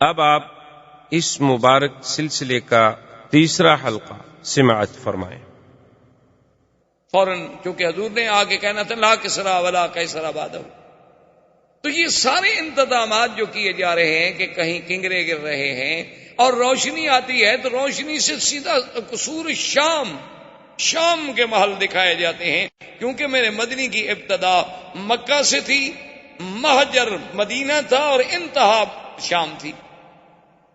اب آپ اس مبارک سلسلے کا تیسرا حلقہ سماعت فرمائیں۔ فوراً چونکہ حضور نے آگے کہنا تھا لا کسرا ولا قیصر بعدہ، تو یہ سارے انتظامات جو کیے جا رہے ہیں کہ کہیں کنگرے گر رہے ہیں اور روشنی آتی ہے تو روشنی سے سیدھا قصور شام کے محل دکھائے جاتے ہیں، کیونکہ میرے مدنی کی ابتدا مکہ سے تھی، مہجر مدینہ تھا اور انتہا شام تھی،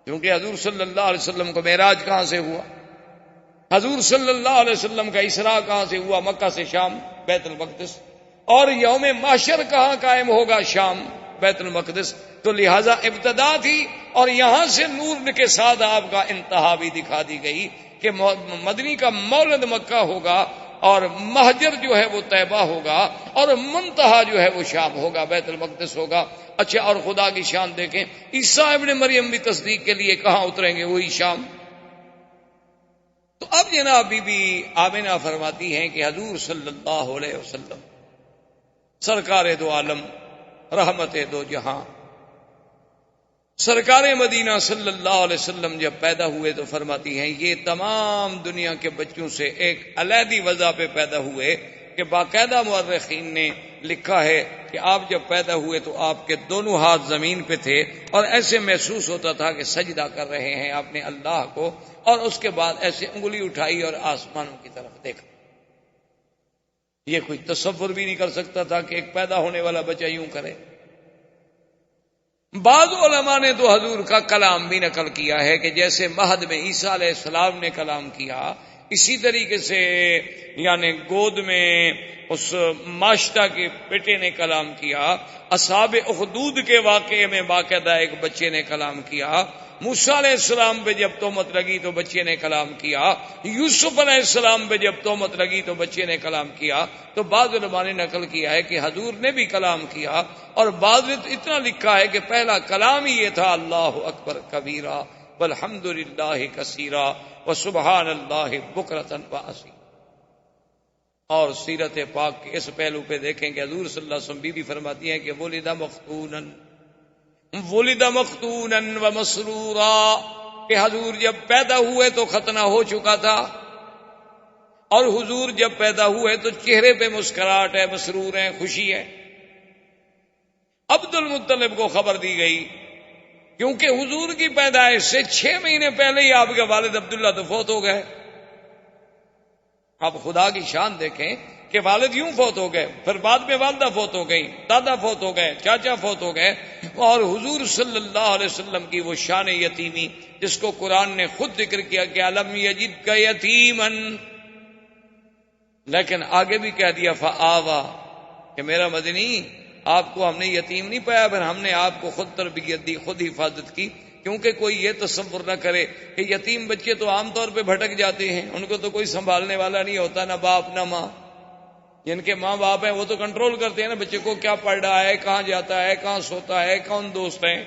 کیونکہ حضور صلی اللہ علیہ وسلم کو معراج کہاں سے ہوا، حضور صلی اللہ علیہ وسلم کا اسراء کہاں سے ہوا، مکہ سے شام بیت المقدس، اور یوم محشر کہاں قائم ہوگا، شام بیت المقدس، تو لہذا ابتدا تھی اور یہاں سے نور کے ساتھ آپ کا انتہا بھی دکھا دی گئی کہ مدنی کا مولد مکہ ہوگا اور مہجر جو ہے وہ طیبہ ہوگا اور منتہا جو ہے وہ شام ہوگا، بیت المقدس ہوگا۔ اچھا، اور خدا کی شان دیکھیں، عیسیٰ ابن مریم بھی تصدیق کے لیے کہاں اتریں گے، وہی شام۔ تو اب جناب بی بی آمنہ فرماتی ہیں کہ حضور صلی اللہ علیہ وسلم سرکار دو عالم، رحمت دو جہاں، سرکار مدینہ صلی اللہ علیہ وسلم جب پیدا ہوئے تو فرماتی ہیں یہ تمام دنیا کے بچوں سے ایک علیحدی وضع پہ پیدا ہوئے کہ باقاعدہ مورخین نے لکھا ہے کہ آپ جب پیدا ہوئے تو آپ کے دونوں ہاتھ زمین پہ تھے اور ایسے محسوس ہوتا تھا کہ سجدہ کر رہے ہیں آپ نے اللہ کو، اور اس کے بعد ایسے انگلی اٹھائی اور آسمانوں کی طرف دیکھا۔ یہ کوئی تصور بھی نہیں کر سکتا تھا کہ ایک پیدا ہونے والا بچہ یوں کرے۔ بعض علماء نے تو حضور کا کلام بھی نقل کیا ہے کہ جیسے مہد میں عیسیٰ علیہ السلام نے کلام کیا، اسی طریقے سے یعنی گود میں اس ماشتہ کے بیٹے نے کلام کیا، اصحاب اخدود کے واقعے میں باقاعدہ ایک بچے نے کلام کیا، موسیٰ علیہ السلام پہ جب تہمت لگی تو بچے نے کلام کیا، یوسف علیہ السلام پہ جب تہمت لگی تو بچے نے کلام کیا۔ تو بعض علماء نے نقل کیا ہے کہ حضور نے بھی کلام کیا، اور بعض نے اتنا لکھا ہے کہ پہلا کلام ہی یہ تھا اللہ اکبر کبیرہ والحمد للہ کثیرا وسبحان اللہ بکرۃ واصیلا۔ اور سیرت پاک کے اس پہلو پہ دیکھیں کہ حضور صلی اللہ علیہ وسلم بھی فرماتی ہیں کہ ولد مختونا ومسرورا، کہ حضور جب پیدا ہوئے تو ختنہ ہو چکا تھا، اور حضور جب پیدا ہوئے تو چہرے پہ مسکراہٹ ہے، مسرور ہیں، خوشی ہے۔ عبد المطلب کو خبر دی گئی کیونکہ حضور کی پیدائش سے 6 مہینے پہلے ہی آپ کے والد عبداللہ تو فوت ہو گئے۔ آپ خدا کی شان دیکھیں کہ والد یوں فوت ہو گئے، پھر بعد میں والدہ فوت ہو گئی، دادا فوت ہو گئے، چاچا فوت ہو گئے، اور حضور صلی اللہ علیہ وسلم کی وہ شان یتیمی جس کو قرآن نے خود ذکر کیا کہ الم یجدک یتیما، لیکن آگے بھی کہہ دیا فآوا، کہ میرا مدنی آپ کو ہم نے یتیم نہیں پایا، پھر ہم نے آپ کو خود تربیت دی، خود حفاظت کی، کیونکہ کوئی یہ تصور نہ کرے کہ یتیم بچے تو عام طور پہ بھٹک جاتے ہیں، ان کو تو کوئی سنبھالنے والا نہیں ہوتا، نہ باپ نہ ماں۔ جن کے ماں باپ ہیں وہ تو کنٹرول کرتے ہیں نا بچے کو، کیا پڑھ رہا ہے، کہاں جاتا ہے، کہاں سوتا ہے، کون دوست ہیں،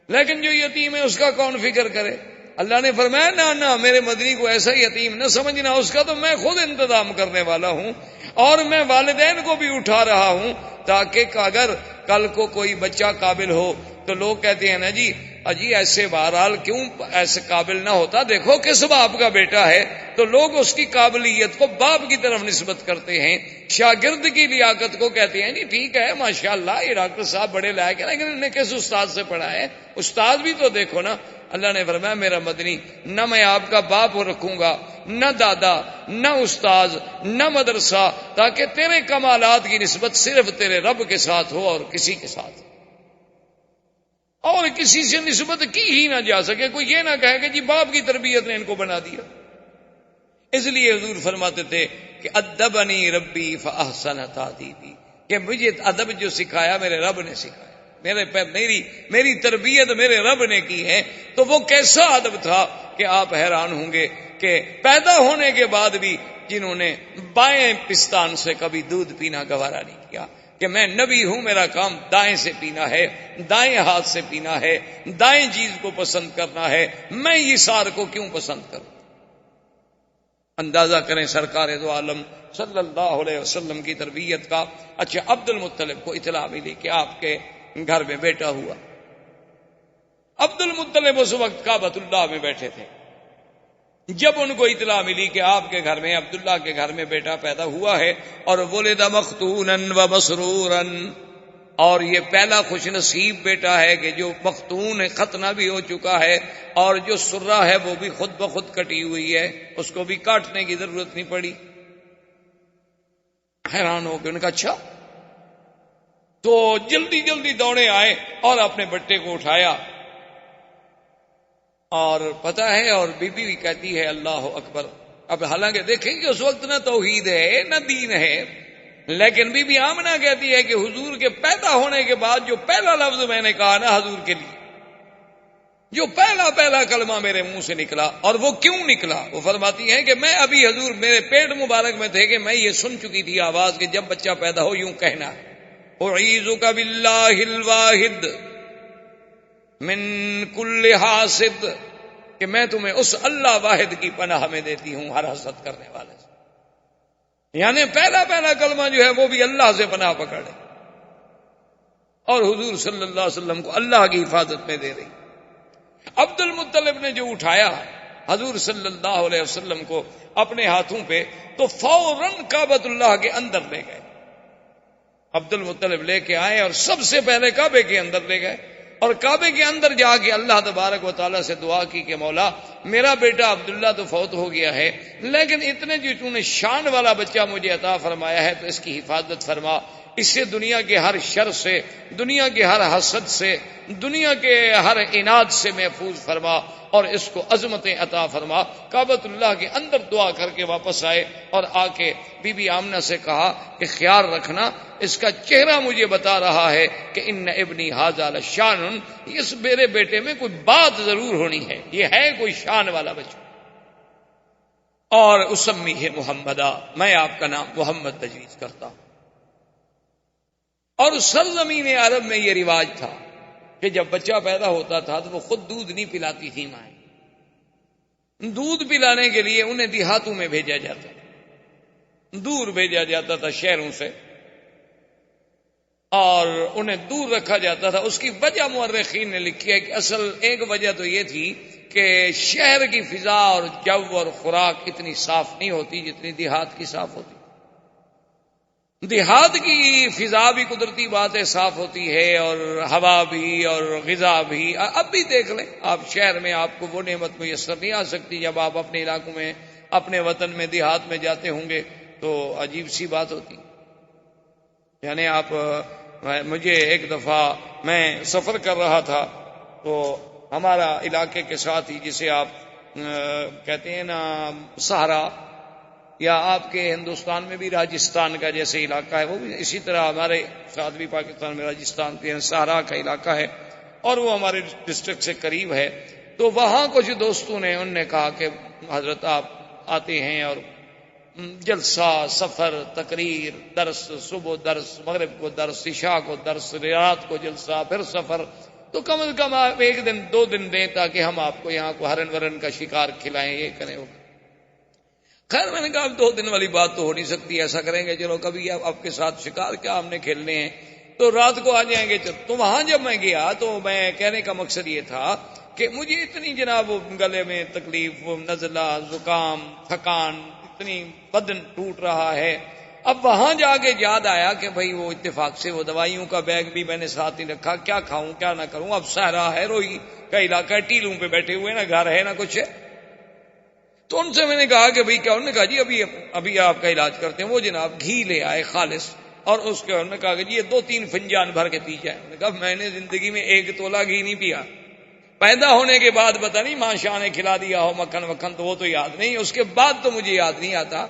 لیکن جو یتیم ہے اس کا کون فکر کرے؟ اللہ نے فرمایا نہ میرے مدنی کو ایسا یتیم نہ سمجھنا، اس کا تو میں خود انتظام کرنے والا ہوں، اور میں والدین کو بھی اٹھا رہا ہوں تاکہ اگر کل کو کوئی بچہ قابل ہو تو لوگ کہتے ہیں نا جی اجی ایسے بہرحال کیوں ایسے قابل نہ ہوتا، دیکھو کس باپ کا بیٹا ہے، تو لوگ اس کی قابلیت کو باپ کی طرف نسبت کرتے ہیں، شاگرد کی لیاقت کو کہتے ہیں جی ٹھیک ہے ماشاءاللہ یہ ڈاکٹر صاحب بڑے لائق ہیں، لیکن انہوں نے کس استاد سے پڑھا ہے، استاد بھی تو دیکھو نا۔ اللہ نے فرمایا میرا مدنی نہ میں آپ کا باپ رکھوں گا، نہ دادا، نہ استاذ، نہ مدرسہ، تاکہ تیرے کمالات کی نسبت صرف تیرے رب کے ساتھ ہو اور کسی کے ساتھ، اور کسی سے نسبت کی ہی نہ جا سکے، کوئی یہ نہ کہے کہ جی باپ کی تربیت نے ان کو بنا دیا۔ اس لیے حضور فرماتے تھے کہ ادبنی ربی فاحسن تادیبی، کہ مجھے ادب جو سکھایا میرے رب نے سکھایا، میری تربیت میرے رب نے کی ہے، تو وہ کیسا ادب تھا کہ آپ حیران ہوں گے کہ پیدا ہونے کے بعد بھی جنہوں نے بائیں پستان سے کبھی دودھ پینا گوارا نہیں کیا، کہ میں نبی ہوں، میرا کام دائیں سے پینا ہے، دائیں ہاتھ سے پینا ہے، دائیں چیز کو پسند کرنا ہے، میں یہ سار کو کیوں پسند کروں؟ اندازہ کریں سرکار دو عالم صلی اللہ علیہ وسلم کی تربیت کا۔ اچھا، عبد المطلب کو اطلاع ملی کہ آپ کے گھر میں بیٹا ہوا، عبد المطلب اس وقت کعبۃ اللہ میں بیٹھے تھے. جب ان کو اطلاع ملی کہ آپ کے گھر میں عبداللہ کے گھر میں بیٹا پیدا ہوا ہے اور ولد مختونا و مسرورا، اور یہ پہلا خوش نصیب بیٹا ہے کہ جو مختون ہے، ختنہ بھی ہو چکا ہے، اور جو سرہ ہے وہ بھی خود بخود کٹی ہوئی ہے، اس کو بھی کاٹنے کی ضرورت نہیں پڑی. حیران ہو کے ان کا اچھا، تو جلدی جلدی دوڑے آئے اور اپنے بٹے کو اٹھایا. اور پتہ ہے، اور بی بی بھی کہتی ہے اللہ اکبر. اب حالانکہ دیکھیں کہ اس وقت نہ توحید ہے نہ دین ہے، لیکن بی بی آمنہ کہتی ہے کہ حضور کے پیدا ہونے کے بعد جو پہلا لفظ میں نے کہا نا حضور کے لیے، جو پہلا کلمہ میرے منہ سے نکلا، اور وہ کیوں نکلا، وہ فرماتی ہیں کہ میں ابھی حضور میرے پیٹ مبارک میں تھے کہ میں یہ سن چکی تھی آواز کہ جب بچہ پیدا ہو یوں کہنا اعیذک باللہ الواحد من کل حاسد، کہ میں تمہیں اس اللہ واحد کی پناہ میں دیتی ہوں ہر حسد کرنے والے سے. یعنی پہلا کلمہ جو ہے وہ بھی اللہ سے پناہ پکڑے، اور حضور صلی اللہ علیہ وسلم کو اللہ کی حفاظت میں دے رہی. عبد المطلب نے جو اٹھایا حضور صلی اللہ علیہ وسلم کو اپنے ہاتھوں پہ، تو فوراً کعبۃ اللہ کے اندر لے گئے. عبد المطلب لے کے آئے اور سب سے پہلے کعبے کے اندر لے گئے، اور کعبے کے اندر جا کے اللہ تبارک و تعالیٰ سے دعا کی کہ مولا میرا بیٹا عبداللہ تو فوت ہو گیا ہے، لیکن اتنے جو تو نے شان والا بچہ مجھے عطا فرمایا ہے تو اس کی حفاظت فرما، اس سے دنیا کے ہر شر سے، دنیا کے ہر حسد سے، دنیا کے ہر عناد سے محفوظ فرما، اور اس کو عظمتیں عطا فرما. کعبۃ اللہ کے اندر دعا کر کے واپس آئے، اور آ کے بی بی آمنہ سے کہا کہ خیال رکھنا، اس کا چہرہ مجھے بتا رہا ہے کہ ان ابنی ھذا لشان، اس میرے بیٹے میں کوئی بات ضرور ہونی ہے، یہ ہے کوئی شان والا بچہ. اور اسمیہ محمدا، میں آپ کا نام محمد تجویز کرتا ہوں. اور سرزمین عرب میں یہ رواج تھا کہ جب بچہ پیدا ہوتا تھا تو وہ خود دودھ نہیں پلاتی تھی مائیں، دودھ پلانے کے لیے انہیں دیہاتوں میں بھیجا جاتا تھا، دور بھیجا جاتا تھا شہروں سے، اور انہیں دور رکھا جاتا تھا. اس کی وجہ مورخین نے لکھی ہے کہ اصل ایک وجہ تو یہ تھی کہ شہر کی فضا اور جو اور خوراک اتنی صاف نہیں ہوتی جتنی دیہات کی صاف ہوتی. دیہات کی فضا بھی قدرتی بات ہے صاف ہوتی ہے، اور ہوا بھی اور غذا بھی. اب بھی دیکھ لیں آپ، شہر میں آپ کو وہ نعمت میسر نہیں آ سکتی، جب آپ اپنے علاقوں میں، اپنے وطن میں، دیہات میں جاتے ہوں گے تو عجیب سی بات ہوتی. یعنی آپ، مجھے ایک دفعہ میں سفر کر رہا تھا تو ہمارا علاقے کے ساتھ ہی، جسے آپ کہتے ہیں نا سہارا، یا آپ کے ہندوستان میں بھی راجستھان کا جیسے علاقہ ہے، وہ بھی اسی طرح ہمارے ساتھ بھی پاکستان میں راجستھان کے سہارا کا علاقہ ہے، اور وہ ہمارے ڈسٹرکٹ سے قریب ہے. تو وہاں کچھ دوستوں نے، انہوں نے کہا کہ حضرت آپ آتے ہیں اور جلسہ، سفر، تقریر، درس، صبح درس، مغرب کو درس، عشاء کو درس، رات کو جلسہ، پھر سفر، تو کم از کم آپ ایک دن 2 دن دیں تاکہ ہم آپ کو یہاں کو ہرن ورن کا شکار کھلائیں، یہ کریں وہ. خیر میں نے کہا اب 2 دن والی بات تو ہو نہیں سکتی، ایسا کریں گے چلو کبھی آپ کے ساتھ شکار کیا ہم نے کھیلنے ہیں، تو رات کو آ جائیں گے. تو وہاں جب میں گیا تو میں کہنے کا مقصد یہ تھا کہ مجھے اتنی جناب گلے میں تکلیف، نزلہ، زکام، تھکان، اتنی بدن ٹوٹ رہا ہے. اب وہاں جا کے یاد آیا کہ بھئی وہ اتفاق سے وہ دوائیوں کا بیگ بھی میں نے ساتھ نہیں رکھا، کیا کھاؤں کیا نہ کروں. اب صحرا ہے، روئی کا علاقہ ہے، ٹیلوں پہ بیٹھے ہوئے، نہ گھر ہے نہ کچھ ہے. تو ان سے میں نے کہا کہ بھئی کیا؟ انہوں نے کہا جی ابھی آپ کا علاج کرتے ہیں. وہ جناب گھی لے آئے خالص، اور اس کے انہوں نے کہا کہ جی یہ 2-3 فنجان بھر کے پی جائے. میں نے کہا میں نے زندگی میں 1 تولہ گھی نہیں پیا. پیدا ہونے کے بعد پتہ نہیں ماں شاہ نے کھلا دیا ہو مکھن وکھن، تو وہ تو یاد نہیں، اس کے بعد تو مجھے یاد نہیں آتا.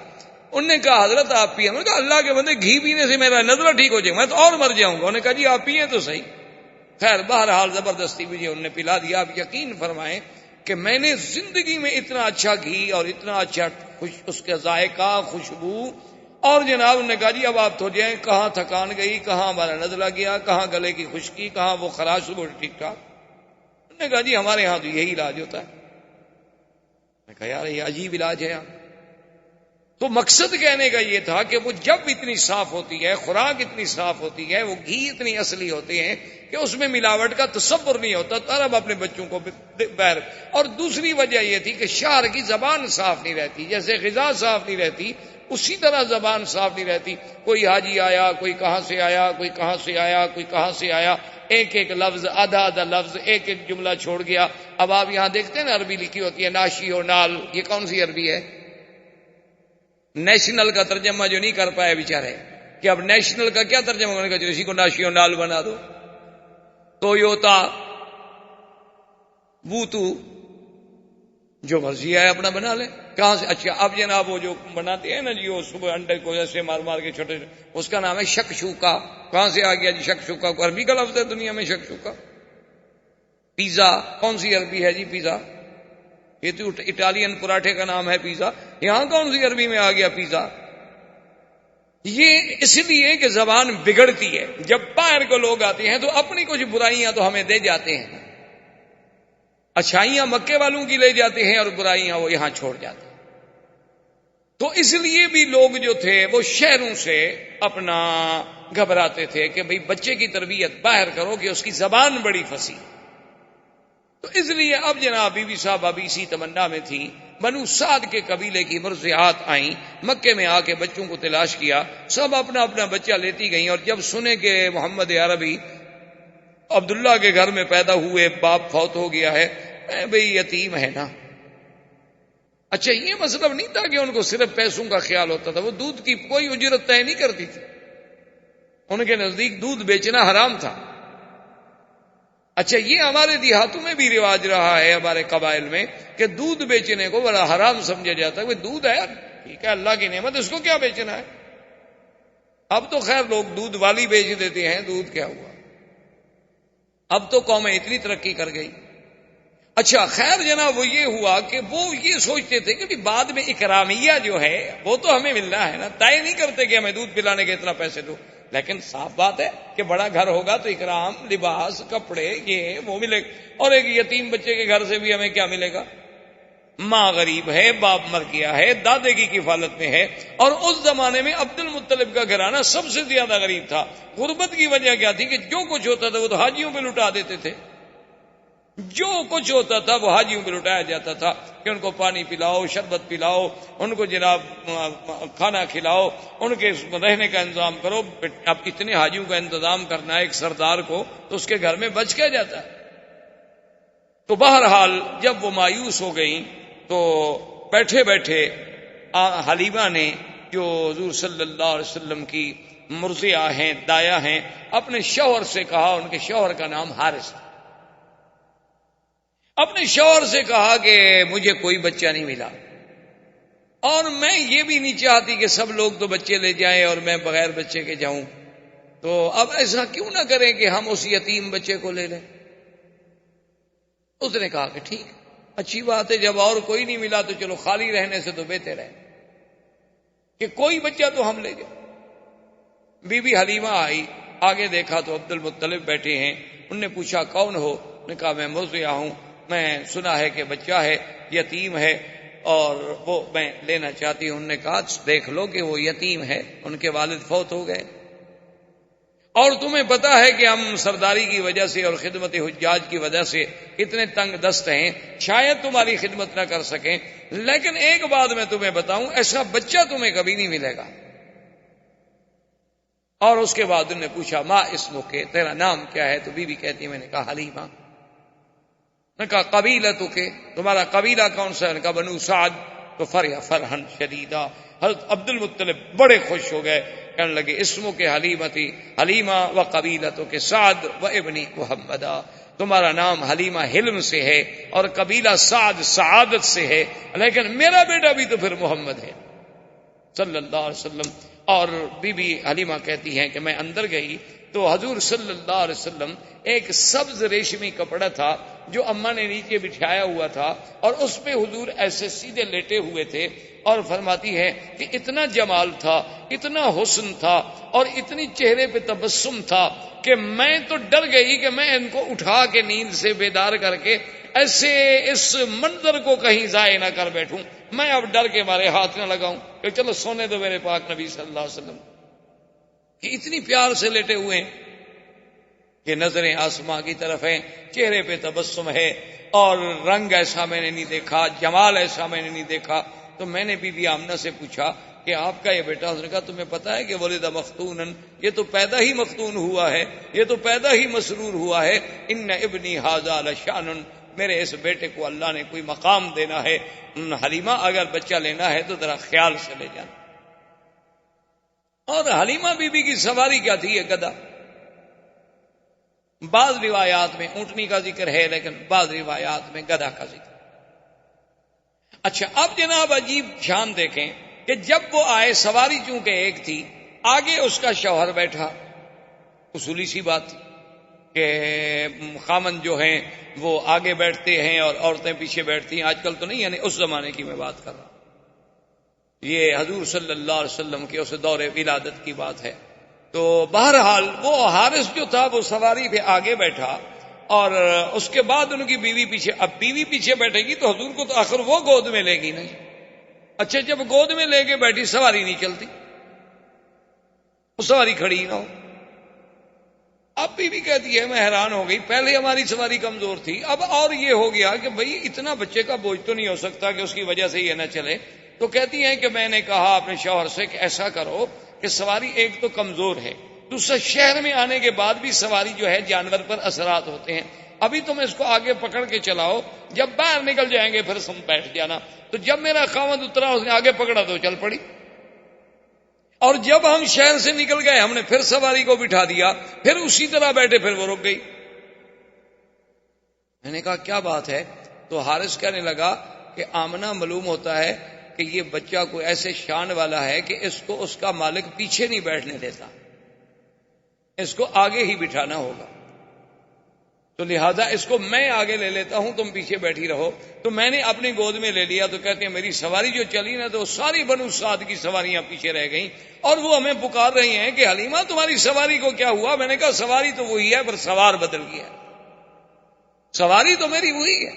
انہوں نے کہا حضرت آپ پیے. میں نے کہا اللہ کے بندے گھی پینے سے میرا نزلہ ٹھیک ہو جائے، میں تو اور مر جاؤں گا. انہوں نے کہا جی آپ پیئے تو صحیح. خیر بہرحال زبردستی مجھے انہوں نے پلا دیا. آپ یقین فرمائیں کہ میں نے زندگی میں اتنا اچھا گھی اور اتنا اچھا اس کا ذائقہ، خوشبو، اور جناب انہوں نے کہا جی اب آپ تو جائیں. کہاں تھکان گئی، کہاں ہمارا نزلہ گیا، کہاں گلے کی خشکی، کہاں وہ خراش، صبح ٹھیک ٹھاک. انہوں نے کہا جی ہمارے ہاں تو یہی علاج ہوتا ہے. میں کہا یار یہ عجیب علاج ہے. تو مقصد کہنے کا یہ تھا کہ وہ جب اتنی صاف ہوتی ہے، خوراک اتنی صاف ہوتی ہے، وہ گھی اتنی اصلی ہوتے ہیں کہ اس میں ملاوٹ کا تصور نہیں ہوتا، تو عرب اپنے بچوں کو باہر. اور دوسری وجہ یہ تھی کہ شہر کی زبان صاف نہیں رہتی، جیسے غذا صاف نہیں رہتی اسی طرح زبان صاف نہیں رہتی. کوئی حاجی آیا، کوئی کہاں سے آیا، کوئی کہاں سے آیا، کوئی کہاں سے آیا، ایک ایک لفظ، آدھا آدھا لفظ، ایک ایک جملہ چھوڑ گیا. اب آپ یہاں دیکھتے ہیں نا عربی لکھی ہوتی ہے ناشی و نال، یہ کون سی عربی ہے؟ نیشنل کا ترجمہ جو نہیں کر پائے بیچارے، کہ اب نیشنل کا کیا ترجمہ کرنے کا، جو اسی کو ناشی و نال بنا دو. تویوتا، بوتو، جو مرضی ہے اپنا بنا لیں. کہاں سے؟ اچھا اب جناب وہ جو بناتے ہیں نا جی، وہ صبح انڈے کو ایسے مار مار کے چھوٹے، اس کا نام ہے شکشوکا. کہاں سے آ گیا جی شکشوکا؟ کو عربی کا لفظ ہے دنیا میں شکشوکا. پیزا کون سی عربی ہے جی پیزا؟ یہ تو اٹالین پراٹھے کا نام ہے پیزا. یہاں کون سی عربی میں آ گیا پیزا؟ یہ اس لیے کہ زبان بگڑتی ہے. جب باہر کو لوگ آتے ہیں تو اپنی کچھ برائیاں تو ہمیں دے جاتے ہیں، اچھائیاں مکے والوں کی لے جاتے ہیں اور برائیاں وہ یہاں چھوڑ جاتے ہیں. تو اس لیے بھی لوگ جو تھے وہ شہروں سے اپنا گھبراتے تھے کہ بھئی بچے کی تربیت باہر کرو کہ اس کی زبان بڑی فصیح. تو اس لیے اب جناب بی بی صاحب ابھی اسی تمنا میں تھی. بنو سعد کے قبیلے کی مرضعات آئیں، مکے میں آ کے بچوں کو تلاش کیا، سب اپنا اپنا بچہ لیتی گئیں. اور جب سنے کہ محمد عربی عبداللہ کے گھر میں پیدا ہوئے، باپ فوت ہو گیا ہے، بھئی یتیم ہے نا. اچھا یہ مطلب نہیں تھا کہ ان کو صرف پیسوں کا خیال ہوتا تھا، وہ دودھ کی کوئی اجرت طے نہیں کرتی تھی، ان کے نزدیک دودھ بیچنا حرام تھا. اچھا یہ ہمارے دیہاتوں میں بھی رواج رہا ہے، ہمارے قبائل میں، کہ دودھ بیچنے کو بڑا حرام سمجھا جاتا ہے. کہ دودھ ہے ٹھیک ہے، اللہ کی نعمت، اس کو کیا بیچنا ہے. اب تو خیر لوگ دودھ والی بیچ دیتے ہیں، دودھ کیا ہوا، اب تو قومیں اتنی ترقی کر گئی. اچھا خیر جناب وہ یہ ہوا کہ وہ یہ سوچتے تھے کہ بعد میں اکرامیہ جو ہے وہ تو ہمیں ملنا ہے نا، طے نہیں کرتے کہ ہمیں دودھ پلانے کے اتنا پیسے دو. لیکن صاف بات ہے کہ بڑا گھر ہوگا تو اکرام، لباس، کپڑے، یہ وہ ملے گا. اور ایک یتیم بچے کے گھر سے بھی ہمیں کیا ملے گا؟ ماں غریب ہے، باپ مر گیا ہے، دادے کی کفالت میں ہے. اور اس زمانے میں عبد المطلب کا گھرانہ سب سے زیادہ غریب تھا. غربت کی وجہ کیا تھی کہ جو کچھ ہوتا تھا وہ تو حاجیوں پہ لٹا دیتے تھے. جو کچھ ہوتا تھا وہ حاجیوں پہ لٹایا جاتا تھا کہ ان کو پانی پلاؤ، شربت پلاؤ، ان کو جناب کھانا کھلاؤ، ان کے رہنے کا انتظام کرو. اب اتنے حاجیوں کا انتظام کرنا ہے ایک سردار کو، تو اس کے گھر میں بچ کیا جاتا. تو بہرحال جب وہ مایوس ہو گئیں تو بیٹھے بیٹھے حلیمہ نے، جو حضور صلی اللہ علیہ وسلم کی مرضعہ ہیں، دایا ہیں، اپنے شوہر سے کہا، ان کے شوہر کا نام حارث، اپنے شوہر سے کہا کہ مجھے کوئی بچہ نہیں ملا، اور میں یہ بھی نہیں چاہتی کہ سب لوگ تو بچے لے جائیں اور میں بغیر بچے کے جاؤں. تو اب ایسا کیوں نہ کریں کہ ہم اس یتیم بچے کو لے لیں. اس نے کہا کہ ٹھیک اچھی بات ہے، جب اور کوئی نہیں ملا تو چلو خالی رہنے سے تو بہتر ہے کہ کوئی بچہ تو ہم لے جائیں. بی بی حلیمہ آئی، آگے دیکھا تو عبد المطلب بیٹھے ہیں. انہوں نے پوچھا کون ہو؟ نے کہا میں مرضعہ ہوں، میں سنا ہے کہ بچہ ہے، یتیم ہے اور وہ میں لینا چاہتی ہوں. انہوں نے کہا دیکھ لو کہ وہ یتیم ہے، ان کے والد فوت ہو گئے، اور تمہیں پتا ہے کہ ہم سرداری کی وجہ سے اور خدمت حجاج کی وجہ سے اتنے تنگ دست ہیں، شاید تمہاری خدمت نہ کر سکیں، لیکن ایک بات میں تمہیں بتاؤں، ایسا بچہ تمہیں کبھی نہیں ملے گا. اور اس کے بعد انہوں نے پوچھا ما اسمک، تیرا نام کیا ہے؟ تو بی بی کہتی ہے میں نے کہا حلیمہ. نے کہا قبیلتک، تمہارا قبیلہ کون سا ہے؟ نے کہا بنو سعد. تو فرحن شدیدہ، حضرت عبد المطلب بڑے خوش ہو گئے، کہنے لگے اسمک حلیمتی حلیمہ و قبیلتک سعد و ابنی محمدہ، تمہارا نام حلیمہ حلم سے ہے اور قبیلہ سعد سعادت سے ہے، لیکن میرا بیٹا بھی تو پھر محمد ہے صلی اللہ علیہ وسلم. اور بی بی حلیمہ کہتی ہیں کہ میں اندر گئی تو حضور صلی اللہ علیہ وسلم ایک سبز ریشمی کپڑا تھا جو اماں نے نیچے بچھایا ہوا تھا، اور اس پہ حضور ایسے سیدھے لیٹے ہوئے تھے، اور فرماتی ہے کہ اتنا جمال تھا، اتنا حسن تھا، اور اتنی چہرے پہ تبسم تھا کہ میں تو ڈر گئی کہ میں ان کو اٹھا کے نیند سے بیدار کر کے ایسے اس منظر کو کہیں ضائع نہ کر بیٹھوں. میں اب ڈر کے مارے ہاتھ نہ لگاؤں کہ چلو سونے دو میرے پاک نبی صلی اللہ علیہ وسلم، کہ اتنی پیار سے لیٹے ہوئے ہیں. کہ نظریں آسماں کی طرف ہیں، چہرے پہ تبسم ہے، اور رنگ ایسا میں نے نہیں دیکھا، جمال ایسا میں نے نہیں دیکھا۔ تو میں نے بی بی آمنہ سے پوچھا کہ آپ کا یہ بیٹا، اس نے کہا تمہیں پتا ہے کہ ولد مختونن، یہ تو پیدا ہی مختون ہوا ہے، یہ تو پیدا ہی مسرور ہوا ہے۔ ان ابنی ھذا لشان، میرے اس بیٹے کو اللہ نے کوئی مقام دینا ہے۔ حلیمہ اگر بچہ لینا ہے تو ذرا خیال سے لے جانا۔ اور حلیمہ بی بی کی سواری کیا تھی؟ یہ گدھا۔ بعض روایات میں اونٹنی کا ذکر ہے، لیکن بعض روایات میں گدھا کا ذکر۔ اچھا، اب جناب عجیب شان دیکھیں کہ جب وہ آئے، سواری چونکہ ایک تھی، آگے اس کا شوہر بیٹھا، اصولی سی بات تھی کہ خامن جو ہیں وہ آگے بیٹھتے ہیں اور عورتیں پیچھے بیٹھتی ہیں۔ آج کل تو نہیں، یعنی اس زمانے کی میں بات کر رہا ہوں، یہ حضور صلی اللہ علیہ وسلم کے اس دور ولادت کی بات ہے۔ تو بہرحال وہ حارث جو تھا وہ سواری پہ آگے بیٹھا، اور اس کے بعد ان کی بیوی پیچھے۔ اب بیوی پیچھے بیٹھے گی تو حضور کو تو آخر وہ گود میں لے گی نہیں۔ اچھا، جب گود میں لے کے بیٹھی، سواری نہیں چلتی، وہ سواری کھڑی نہ ہو۔ اب بیوی کہتی ہے میں حیران ہو گئی، پہلے ہماری سواری کمزور تھی، اب اور یہ ہو گیا کہ بھئی اتنا بچے کا بوجھ تو نہیں ہو سکتا کہ اس کی وجہ سے یہ نہ چلے۔ تو کہتی ہیں کہ میں نے کہا اپنے شوہر سے کہ ایسا کرو کہ سواری ایک تو کمزور ہے، دوسرا شہر میں آنے کے بعد بھی سواری جو ہے جانور پر اثرات ہوتے ہیں، ابھی تم اس کو آگے پکڑ کے چلاؤ، جب باہر نکل جائیں گے پھر تم بیٹھ جانا۔ تو جب میرا خاوند اترا، اس نے آگے پکڑا تو چل پڑی، اور جب ہم شہر سے نکل گئے ہم نے پھر سواری کو بٹھا دیا، پھر اسی طرح بیٹھے، پھر وہ رک گئی۔ میں نے کہا کیا بات ہے؟ تو حارث کہنے لگا کہ آمنہ معلوم ہوتا ہے کہ یہ بچہ کوئی ایسے شان والا ہے کہ اس کو اس کا مالک پیچھے نہیں بیٹھنے دیتا، اس کو آگے ہی بٹھانا ہوگا، تو لہذا اس کو میں آگے لے لیتا ہوں، تم پیچھے بیٹھی رہو۔ تو میں نے اپنی گود میں لے لیا۔ تو کہتے ہیں میری سواری جو چلی نا تو ساری بنو سعد کی سواریاں پیچھے رہ گئیں، اور وہ ہمیں پکار رہی ہیں کہ حلیمہ تمہاری سواری کو کیا ہوا؟ میں نے کہا سواری تو وہی ہے، پر سوار بدل گیا۔ سواری تو میری وہی ہے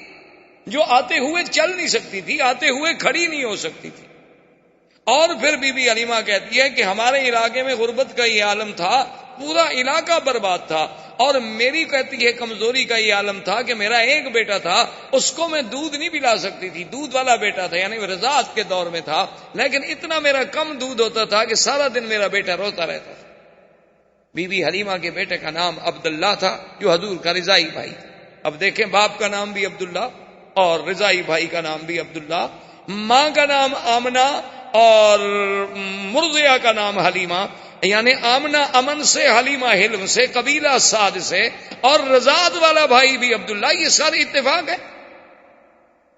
جو آتے ہوئے چل نہیں سکتی تھی، آتے ہوئے کھڑی نہیں ہو سکتی تھی۔ اور پھر بی بی حلیمہ کہتی ہے کہ ہمارے علاقے میں غربت کا یہ عالم تھا، پورا علاقہ برباد تھا، اور میری کہتی ہے کمزوری کا یہ عالم تھا کہ میرا ایک بیٹا تھا، اس کو میں دودھ نہیں پلا سکتی تھی، دودھ والا بیٹا تھا، یعنی رضاعت کے دور میں تھا، لیکن اتنا میرا کم دودھ ہوتا تھا کہ سارا دن میرا بیٹا روتا رہتا تھا۔ بی بی حلیمہ کے بیٹے کا نام عبداللہ تھا، جو حضور کا رضائی بھائی تھا۔ اب دیکھیں، باپ کا نام بھی عبداللہ اور رضائی بھائی کا نام بھی عبداللہ، ماں کا نام آمنہ اور مرضیہ کا نام حلیمہ، یعنی آمنہ امن سے، حلیمہ حلم سے، قبیلہ سعد سے، اور رضاعت والا بھائی بھی عبداللہ۔ یہ سارے اتفاق ہے۔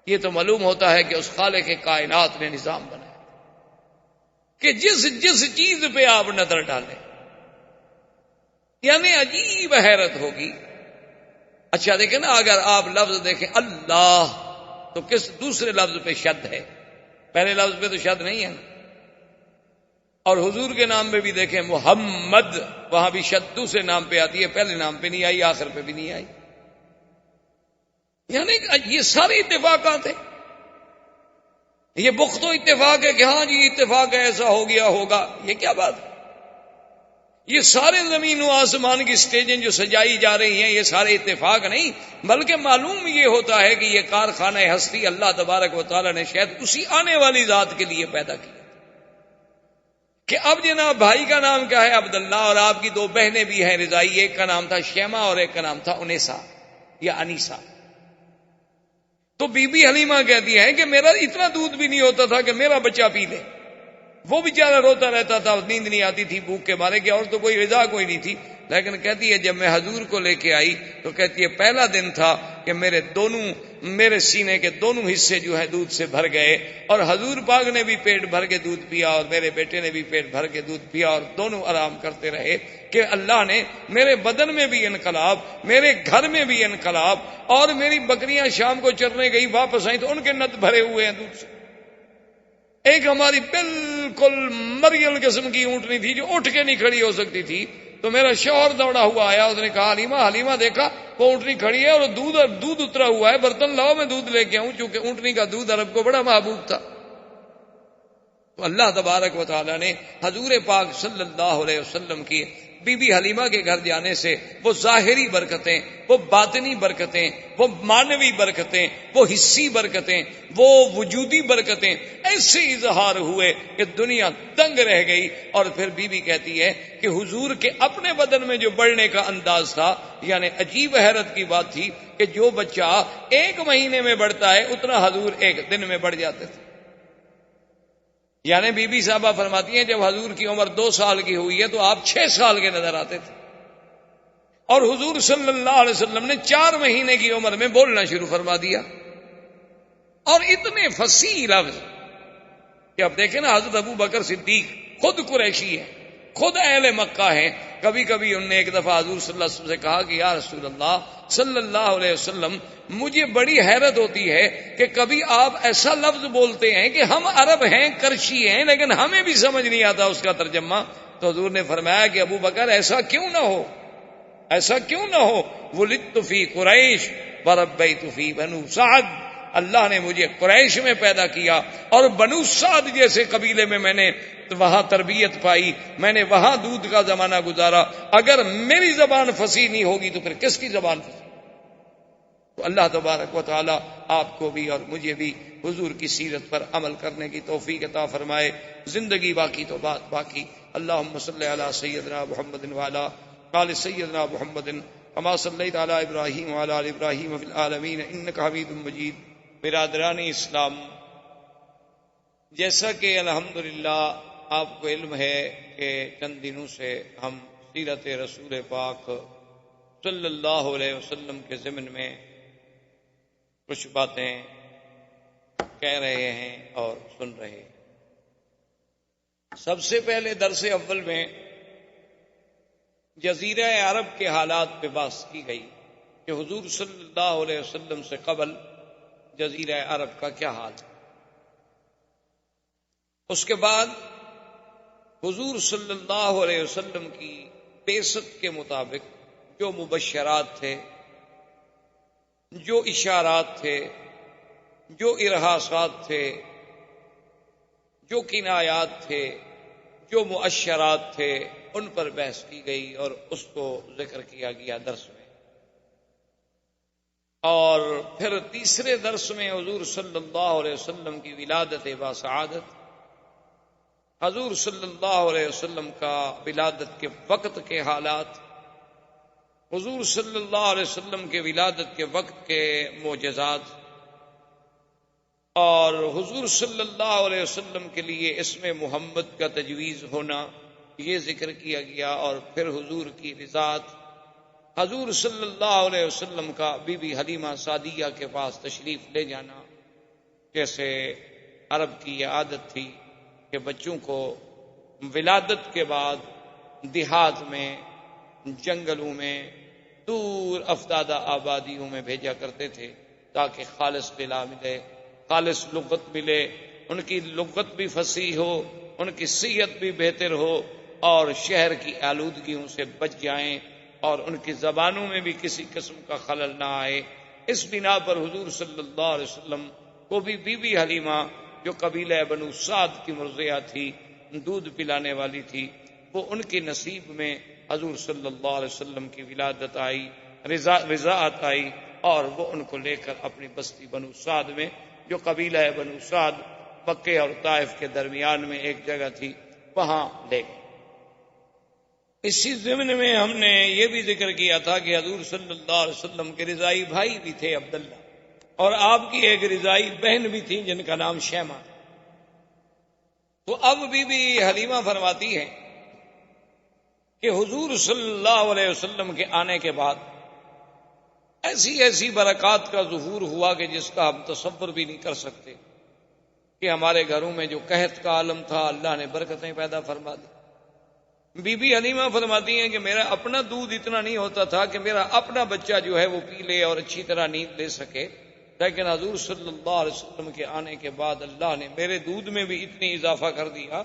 یہ تو معلوم ہوتا ہے کہ اس خالق کے کائنات نے نظام بنایا کہ جس جس چیز پہ آپ نظر ڈالیں، یعنی عجیب حیرت ہوگی۔ اچھا دیکھیں نا، اگر آپ لفظ دیکھیں اللہ تو کس دوسرے لفظ پہ شد ہے، پہلے لفظ پہ تو شد نہیں ہے نا۔ اور حضور کے نام پہ بھی دیکھیں محمد، وہاں بھی شد دوسرے نام پہ آتی ہے، پہلے نام پہ نہیں آئی، آخر پہ بھی نہیں آئی۔ یعنی یہ سارے اتفاقات ہیں۔ یہ بخت و اتفاق ہے کہ ہاں جی اتفاق ہے، ایسا ہو گیا ہوگا، یہ کیا بات ہے؟ یہ سارے زمین و آسمان کی سٹیجیں جو سجائی جا رہی ہیں، یہ سارے اتفاق نہیں، بلکہ معلوم یہ ہوتا ہے کہ یہ کارخانہ ہستی اللہ تبارک و تعالی نے شاید اسی آنے والی ذات کے لیے پیدا کیا کہ اب جناب بھائی کا نام کیا ہے؟ عبداللہ، اور آپ کی دو بہنیں بھی ہیں رضائی، ایک کا نام تھا شیمہ اور ایک کا نام تھا انیسا یا انیسا۔ تو بی بی حلیمہ کہتی ہے کہ میرا اتنا دودھ بھی نہیں ہوتا تھا کہ میرا بچہ پی لے، وہ بیچارہ روتا رہتا تھا، نیند نہیں آتی تھی بھوک کے مارے، کہ اور تو کوئی رضا کوئی نہیں تھی۔ لیکن کہتی ہے جب میں حضور کو لے کے آئی تو کہتی ہے پہلا دن تھا کہ میرے سینے کے دونوں حصے جو ہے دودھ سے بھر گئے، اور حضور پاک نے بھی پیٹ بھر کے دودھ پیا اور میرے بیٹے نے بھی پیٹ بھر کے دودھ پیا، اور دونوں آرام کرتے رہے کہ اللہ نے میرے بدن میں بھی انقلاب، میرے گھر میں بھی انقلاب، اور میری بکریاں شام کو چرنے گئی، واپس آئیں تو ان کے نت بھرے ہوئے ہیں دودھ سے۔ ایک ہماری بالکل مریل قسم کی اونٹنی تھی جو اٹھ کے نہیں کھڑی ہو سکتی تھی، تو میرا شوہر دوڑا ہوا آیا، اس نے کہا حلیمہ دیکھا وہ اونٹنی کھڑی ہے اور دودھ اترا ہوا ہے، برتن لاؤ میں دودھ لے کے آؤں، چونکہ اونٹنی کا دودھ عرب کو بڑا محبوب تھا۔ تو اللہ تبارک و تعالی نے حضور پاک صلی اللہ علیہ وسلم کی بی بی حلیمہ کے گھر جانے سے وہ ظاہری برکتیں، وہ باطنی برکتیں، وہ معنوی برکتیں، وہ حصی برکتیں، وہ وجودی برکتیں ایسے اظہار ہوئے کہ دنیا دنگ رہ گئی۔ اور پھر بی بی کہتی ہے کہ حضور کے اپنے بدن میں جو بڑھنے کا انداز تھا، یعنی عجیب حیرت کی بات تھی کہ جو بچہ 1 مہینے میں بڑھتا ہے اتنا حضور 1 دن میں بڑھ جاتے تھے۔ یعنی بی بی صاحبہ فرماتی ہیں جب حضور کی عمر 2 سال کی ہوئی ہے تو آپ 6 سال کے نظر آتے تھے، اور حضور صلی اللہ علیہ وسلم نے 4 مہینے کی عمر میں بولنا شروع فرما دیا، اور اتنے فصیح لفظ کہ اب دیکھیں نا، حضرت ابو بکر صدیق خود قریشی ہے، خود اہل مکہ ہیں۔ کبھی کبھی انہوں نے ایک دفعہ حضور صلی اللہ علیہ وسلم سے کہا کہ یا رسول اللہ صلی اللہ علیہ وسلم، مجھے بڑی حیرت ہوتی ہے کہ کبھی آپ ایسا لفظ بولتے ہیں کہ ہم عرب ہیں، کرشی ہیں، لیکن ہمیں بھی سمجھ نہیں آتا اس کا ترجمہ۔ تو حضور نے فرمایا کہ ابو بکر ایسا کیوں نہ ہو، ایسا کیوں نہ ہو، ولدت فی قریش وربیت فی بنو سعد، اللہ نے مجھے قریش میں پیدا کیا اور بنو سعد جیسے قبیلے میں نے وہاں تربیت پائی، میں نے وہاں دودھ کا زمانہ گزارا۔ اگر میری زبان فصیح نہیں ہوگی تو پھر کس کی زبان فصیح؟ تو اللہ تبارک و تعالی آپ کو بھی اور مجھے بھی حضور کی سیرت پر عمل کرنے کی توفیق عطا فرمائے۔ زندگی باقی تو بات باقی۔ اللہم صلی علی سیدنا محمد وعلی آل سیدنا محمد کما صلیت علی ابراہیم وعلی آل ابراہیم فی العالمین انک حمید مجید۔ برادران اسلام، جیسا کہ الحمدللہ آپ کو علم ہے کہ چند دنوں سے ہم سیرت رسول پاک صلی اللہ علیہ وسلم کے ضمن میں کچھ باتیں کہہ رہے ہیں اور سن رہے ہیں۔ سب سے پہلے درس اول میں جزیرہ عرب کے حالات پہ بحث کی گئی کہ حضور صلی اللہ علیہ وسلم سے قبل جزیرہ عرب کا کیا حال ہے۔ اس کے بعد حضور صلی اللہ علیہ وسلم کی بعثت کے مطابق جو مبشرات تھے، جو اشارات تھے، جو ارہاسات تھے، جو کنایات تھے، جو مؤشرات تھے، ان پر بحث کی گئی اور اس کو ذکر کیا گیا درس میں۔ اور پھر تیسرے درس میں حضور صلی اللہ علیہ وسلم کی ولادت باسعادت، حضور صلی اللہ علیہ وسلم کا ولادت کے وقت کے حالات، حضور صلی اللہ علیہ وسلم کے ولادت کے وقت کے معجزات، اور حضور صلی اللہ علیہ وسلم کے لیے اسم محمد کا تجویز ہونا، یہ ذکر کیا گیا۔ اور پھر حضور کی رضاعت، حضور صلی اللہ علیہ وسلم کا بی بی حلیمہ سعدیہ کے پاس تشریف لے جانا، جیسے عرب کی یہ عادت تھی کہ بچوں کو ولادت کے بعد دیہات میں، جنگلوں میں، دور افتادہ آبادیوں میں بھیجا کرتے تھے تاکہ خالص غذا ملے، خالص لغت ملے، ان کی لغت بھی فصیح ہو، ان کی صحت بھی بہتر ہو، اور شہر کی آلودگیوں سے بچ جائیں، اور ان کی زبانوں میں بھی کسی قسم کا خلل نہ آئے۔ اس بنا پر حضور صلی اللہ علیہ وسلم کو بھی بی بی حلیمہ جو قبیلہ بنو سعد کی مرضیہ تھی، دودھ پلانے والی تھی، وہ ان کی نصیب میں حضور صلی اللہ علیہ وسلم کی ولادت آئی، رضاعت آئی، اور وہ ان کو لے کر اپنی بستی بنو سعد میں، جو قبیلہ بنو سعد مکہ اور طائف کے درمیان میں ایک جگہ تھی، وہاں لے گئے۔ اسی ضمن میں ہم نے یہ بھی ذکر کیا تھا کہ حضور صلی اللہ علیہ وسلم کے رضائی بھائی بھی تھے عبداللہ، اور آپ کی ایک رضائی بہن بھی تھی جن کا نام شیمہ۔ تو اب بی بی حلیمہ فرماتی ہے کہ حضور صلی اللہ علیہ وسلم کے آنے کے بعد ایسی ایسی برکات کا ظہور ہوا کہ جس کا ہم تصور بھی نہیں کر سکتے، کہ ہمارے گھروں میں جو قحط کا عالم تھا اللہ نے برکتیں پیدا فرما دی۔ بی بی حلیمہ فرماتی ہیں کہ میرا اپنا دودھ اتنا نہیں ہوتا تھا کہ میرا اپنا بچہ جو ہے وہ پی لے اور اچھی طرح نیند لے سکے، لیکن حضور صلی اللہ علیہ وسلم کے آنے کے بعد اللہ نے میرے دودھ میں بھی اتنی اضافہ کر دیا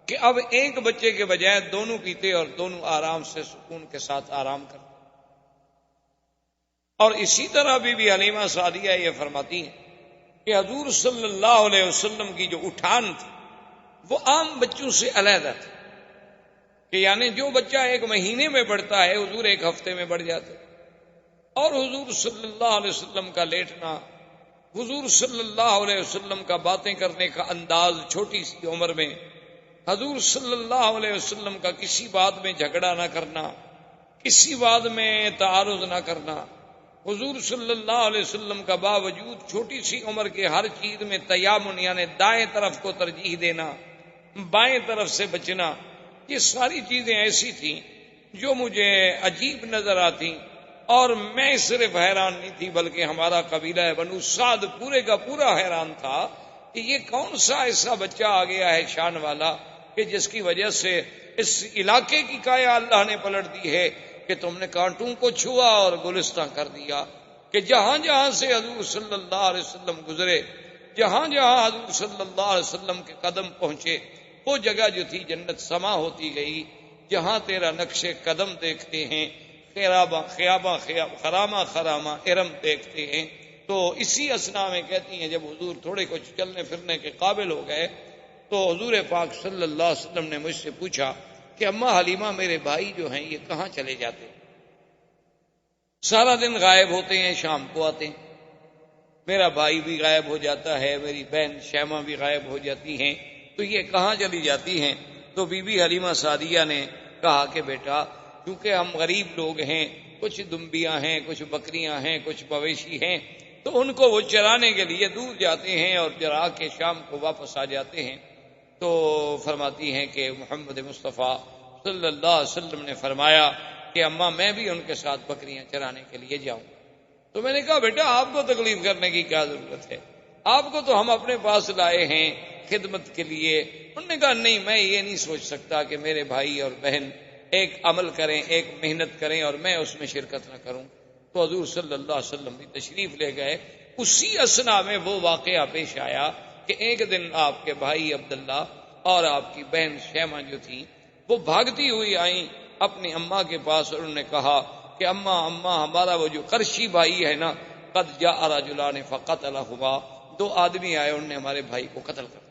کہ اب ایک بچے کے بجائے دونوں پیتے اور دونوں آرام سے سکون کے ساتھ آرام کرتے۔ اور اسی طرح بی بی حلیمہ سعدیہ یہ فرماتی ہیں کہ حضور صلی اللہ علیہ وسلم کی جو اٹھان تھی وہ عام بچوں سے علیحدہ تھی، کہ یعنی جو بچہ 1 مہینے میں بڑھتا ہے حضور 1 ہفتے میں بڑھ جاتے. اور حضور صلی اللہ علیہ وسلم کا لیٹنا، حضور صلی اللہ علیہ وسلم کا باتیں کرنے کا انداز چھوٹی سی عمر میں، حضور صلی اللہ علیہ وسلم کا کسی بات میں جھگڑا نہ کرنا، کسی بات میں تعارض نہ کرنا، حضور صلی اللہ علیہ وسلم کا باوجود چھوٹی سی عمر کے ہر چیز میں تیامن یعنی دائیں طرف کو ترجیح دینا، بائیں طرف سے بچنا، یہ ساری چیزیں ایسی تھیں جو مجھے عجیب نظر آتی. اور میں صرف حیران نہیں تھی بلکہ ہمارا قبیلہ بنو سعد پورے کا پورا حیران تھا کہ یہ کون سا ایسا بچہ آ گیا ہے شان والا کہ جس کی وجہ سے اس علاقے کی کایا اللہ نے پلٹ دی ہے کہ تم نے کانٹوں کو چھوا اور گلستاں کر دیا. کہ جہاں جہاں سے حضور صلی اللہ علیہ وسلم گزرے، جہاں جہاں حضور صلی اللہ علیہ وسلم کے قدم پہنچے، وہ جگہ جو تھی جنت سما ہوتی گئی. جہاں تیرا نقش قدم دیکھتے ہیں، خرامہ خرامہ ارم دیکھتے ہیں. تو اسی اسنا میں کہتی ہیں جب حضور تھوڑے کچھ چلنے پھرنے کے قابل ہو گئے تو حضور پاک صلی اللہ علیہ وسلم نے مجھ سے پوچھا کہ اماں حلیمہ میرے بھائی جو ہیں یہ کہاں چلے جاتے ہیں؟ سارا دن غائب ہوتے ہیں، شام کو آتے ہیں. میرا بھائی بھی غائب ہو جاتا ہے، میری بہن شیمہ بھی غائب ہو جاتی ہیں، تو یہ کہاں چلی جاتی ہیں؟ تو بی بی حلیمہ سعدیہ نے کہا کہ بیٹا کیونکہ ہم غریب لوگ ہیں، کچھ دمبیاں ہیں، کچھ بکریاں ہیں، کچھ مویشی ہیں، تو ان کو وہ چرانے کے لیے دور جاتے ہیں اور چرا کے شام کو واپس آ جاتے ہیں. تو فرماتی ہیں کہ محمد مصطفیٰ صلی اللہ علیہ وسلم نے فرمایا کہ اماں میں بھی ان کے ساتھ بکریاں چرانے کے لیے جاؤں. تو میں نے کہا بیٹا آپ کو تکلیف کرنے کی کیا ضرورت ہے، آپ کو تو ہم اپنے پاس لائے ہیں خدمت کے لیے. انہوں نے کہا نہیں، میں یہ نہیں سوچ سکتا کہ میرے بھائی اور بہن ایک عمل کریں، ایک محنت کریں اور میں اس میں شرکت نہ کروں. تو حضور صلی اللہ علیہ وسلم بھی تشریف لے گئے. اسی اسنا میں وہ واقعہ پیش آیا کہ ایک دن آپ کے بھائی عبداللہ اور آپ کی بہن شیمہ جو تھی وہ بھاگتی ہوئی آئیں اپنی اماں کے پاس اور انہوں نے کہا کہ اماں ہمارا وہ جو قرشی بھائی ہے نا، قد جاء رجلان فقتلہما، 2 آدمی آئے انہوں نے ہمارے بھائی کو قتل کر.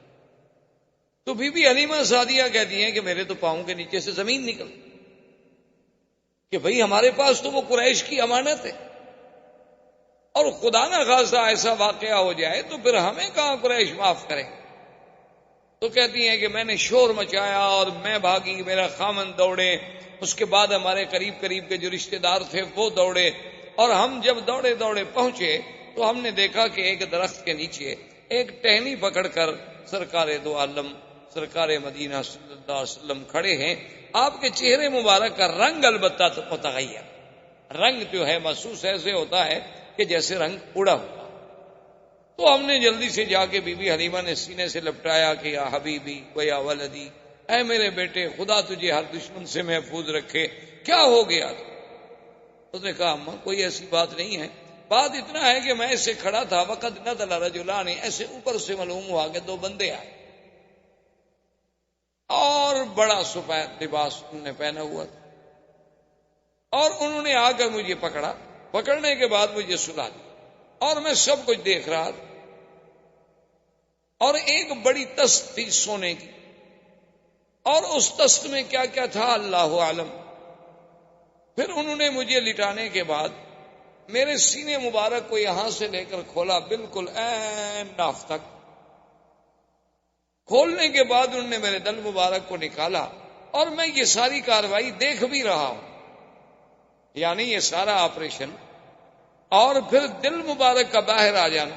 تو بی بی حلیمہ سعدیہ کہتی ہیں کہ میرے تو پاؤں کے نیچے سے زمین نکل کہ بھئی ہمارے پاس تو وہ قریش کی امانت ہے، اور خدا نہ خواستہ ایسا واقعہ ہو جائے تو پھر ہمیں کہاں قریش معاف کریں. تو کہتی ہیں کہ میں نے شور مچایا اور میں بھاگی، میرا خامن دوڑے، اس کے بعد ہمارے قریب کے جو رشتہ دار تھے وہ دوڑے، اور ہم جب دوڑے پہنچے تو ہم نے دیکھا کہ ایک درخت کے نیچے ایک ٹہنی پکڑ کر سرکار دو عالم سرکار مدینہ صلی اللہ علیہ وسلم کھڑے ہیں. آپ کے چہرے مبارک کا رنگ البتہ تو متغیر، رنگ جو ہے محسوس ایسے ہوتا ہے کہ جیسے رنگ اڑا ہوا. تو ہم نے جلدی سے جا کے بی بی حلیمہ نے سینے سے لپٹایا کہ یا حبیبی و یا ولدی، اے میرے بیٹے خدا تجھے ہر دشمن سے محفوظ رکھے، کیا ہو گیا؟ اس نے کہا اماں کوئی ایسی بات نہیں ہے، بات اتنا ہے کہ میں ایسے کھڑا تھا وقت نزل رجلان، ایسے اوپر سے معلوم ہوا کہ 2 بندے آئے اور بڑا سفید لباس انہوں نے پہنا ہوا تھا، اور انہوں نے آ کر مجھے پکڑا، پکڑنے کے بعد مجھے سلا دیا اور میں سب کچھ دیکھ رہا تھا. اور ایک بڑی تست تھی سونے کی، اور اس تست میں کیا کیا تھا اللہ عالم. پھر انہوں نے مجھے لٹانے کے بعد میرے سینے مبارک کو یہاں سے لے کر کھولا بالکل عین ناف تک. کھولنے کے بعد انہوں نے میرے دل مبارک کو نکالا اور میں یہ ساری کاروائی دیکھ بھی رہا ہوں، یعنی یہ سارا آپریشن اور پھر دل مبارک کا باہر آ جانا.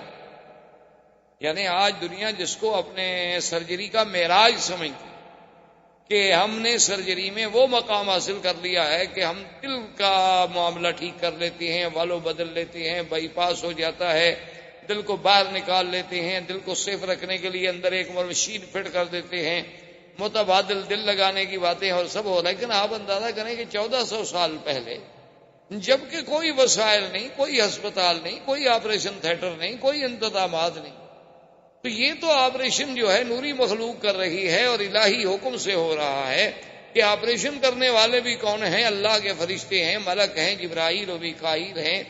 یعنی آج دنیا جس کو اپنے سرجری کا معراج سمجھتی کہ ہم نے سرجری میں وہ مقام حاصل کر لیا ہے کہ ہم دل کا معاملہ ٹھیک کر لیتے ہیں، والو بدل لیتے ہیں، بائی پاس ہو جاتا ہے، دل کو باہر نکال لیتے ہیں، دل کو صیف رکھنے کے لیے اندر ایک مشین فٹ کر دیتے ہیں، متبادل دل لگانے کی باتیں اور سب ہو. لیکن آپ اندازہ کریں کہ 1400 سال پہلے جبکہ کوئی وسائل نہیں، کوئی ہسپتال نہیں، کوئی آپریشن تھیٹر نہیں، کوئی انتظامات نہیں، تو یہ تو آپریشن جو ہے نوری مخلوق کر رہی ہے اور الہی حکم سے ہو رہا ہے. کہ آپریشن کرنے والے بھی کون ہیں؟ اللہ کے فرشتے ہیں، ملک ہیں، جبرائیل و میکائیل ہیں.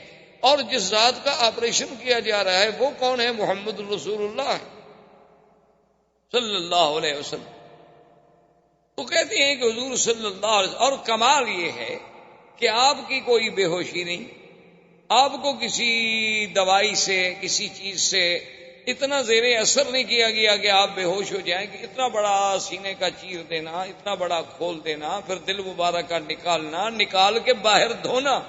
اور جس ذات کا آپریشن کیا جا رہا ہے وہ کون ہے؟ محمد رسول اللہ صلی اللہ علیہ وسلم. تو کہتے ہیں کہ حضور صلی اللہ علیہ وسلم، اور کمال یہ ہے کہ آپ کی کوئی بے ہوشی نہیں، آپ کو کسی دوائی سے کسی چیز سے اتنا زیر اثر نہیں کیا گیا کہ آپ بے ہوش ہو جائیں، کہ اتنا بڑا سینے کا چیر دینا، اتنا بڑا کھول دینا، پھر دل مبارک کا نکالنا، نکال کے باہر دھونا۔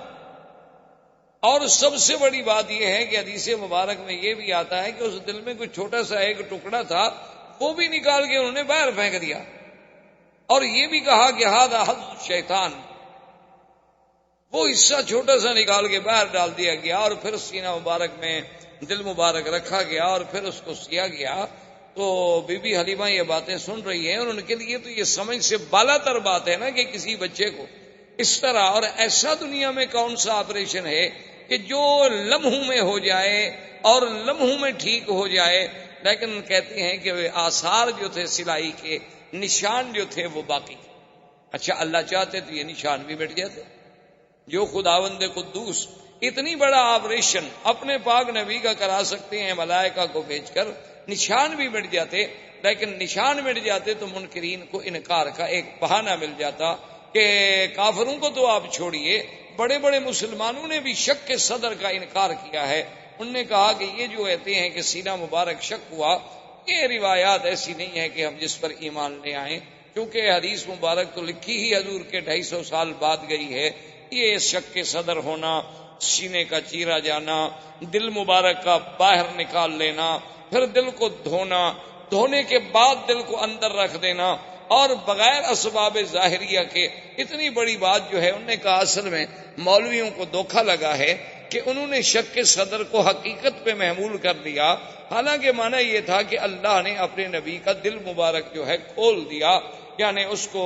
اور سب سے بڑی بات یہ ہے کہ حدیث مبارک میں یہ بھی آتا ہے کہ اس دل میں کوئی چھوٹا سا ایک ٹکڑا تھا، وہ بھی نکال کے انہوں نے باہر پھینک دیا، اور یہ بھی کہا کہ ھذا حظ شیطان، وہ حصہ چھوٹا سا نکال کے باہر ڈال دیا گیا، اور پھر سینہ مبارک میں دل مبارک رکھا گیا اور پھر اس کو سیا گیا۔ تو بی بی حلیمہ یہ باتیں سن رہی ہیں، اور ان کے لیے تو یہ سمجھ سے بالا تر بات ہے نا کہ کسی بچے کو اس طرح، اور ایسا دنیا میں کون سا آپریشن ہے کہ جو لمحوں میں ہو جائے اور لمحوں میں ٹھیک ہو جائے، لیکن کہتے ہیں کہ آثار جو تھے سلائی کے، نشان جو تھے وہ باقی تھے۔ اچھا اللہ چاہتے تو یہ نشان بھی مٹ جاتے، جو خداوند قدوس اتنی بڑا آپریشن اپنے پاک نبی کا کرا سکتے ہیں ملائکہ کو بھیج کر، نشان بھی مٹ جاتے، لیکن نشان مٹ جاتے تو منکرین کو انکار کا ایک بہانہ مل جاتا کہ کافروں کو تو آپ چھوڑیے، بڑے بڑے مسلمانوں نے بھی شک کے صدر کا انکار کیا ہے۔ انہوں نے کہا کہ یہ جو کہتے ہیں کہ سینہ مبارک شک ہوا، یہ روایات ایسی نہیں ہے کہ ہم جس پر ایمان لے آئیں، کیونکہ حدیث مبارک تو لکھی ہی حضور کے 250 سال بعد گئی ہے۔ یہ شک کے صدر ہونا، سینے کا چیرا جانا، دل مبارک کا باہر نکال لینا، پھر دل کو دھونا، دھونے کے بعد دل کو اندر رکھ دینا، اور بغیر اسباب ظاہریہ کے، اتنی بڑی بات جو ہے۔ انہوں نے کہا اصل میں مولویوں کو دھوکہ لگا ہے کہ انہوں نے شک کے صدر کو حقیقت پہ محمول کر دیا، حالانکہ معنی یہ تھا کہ اللہ نے اپنے نبی کا دل مبارک جو ہے کھول دیا، یعنی اس کو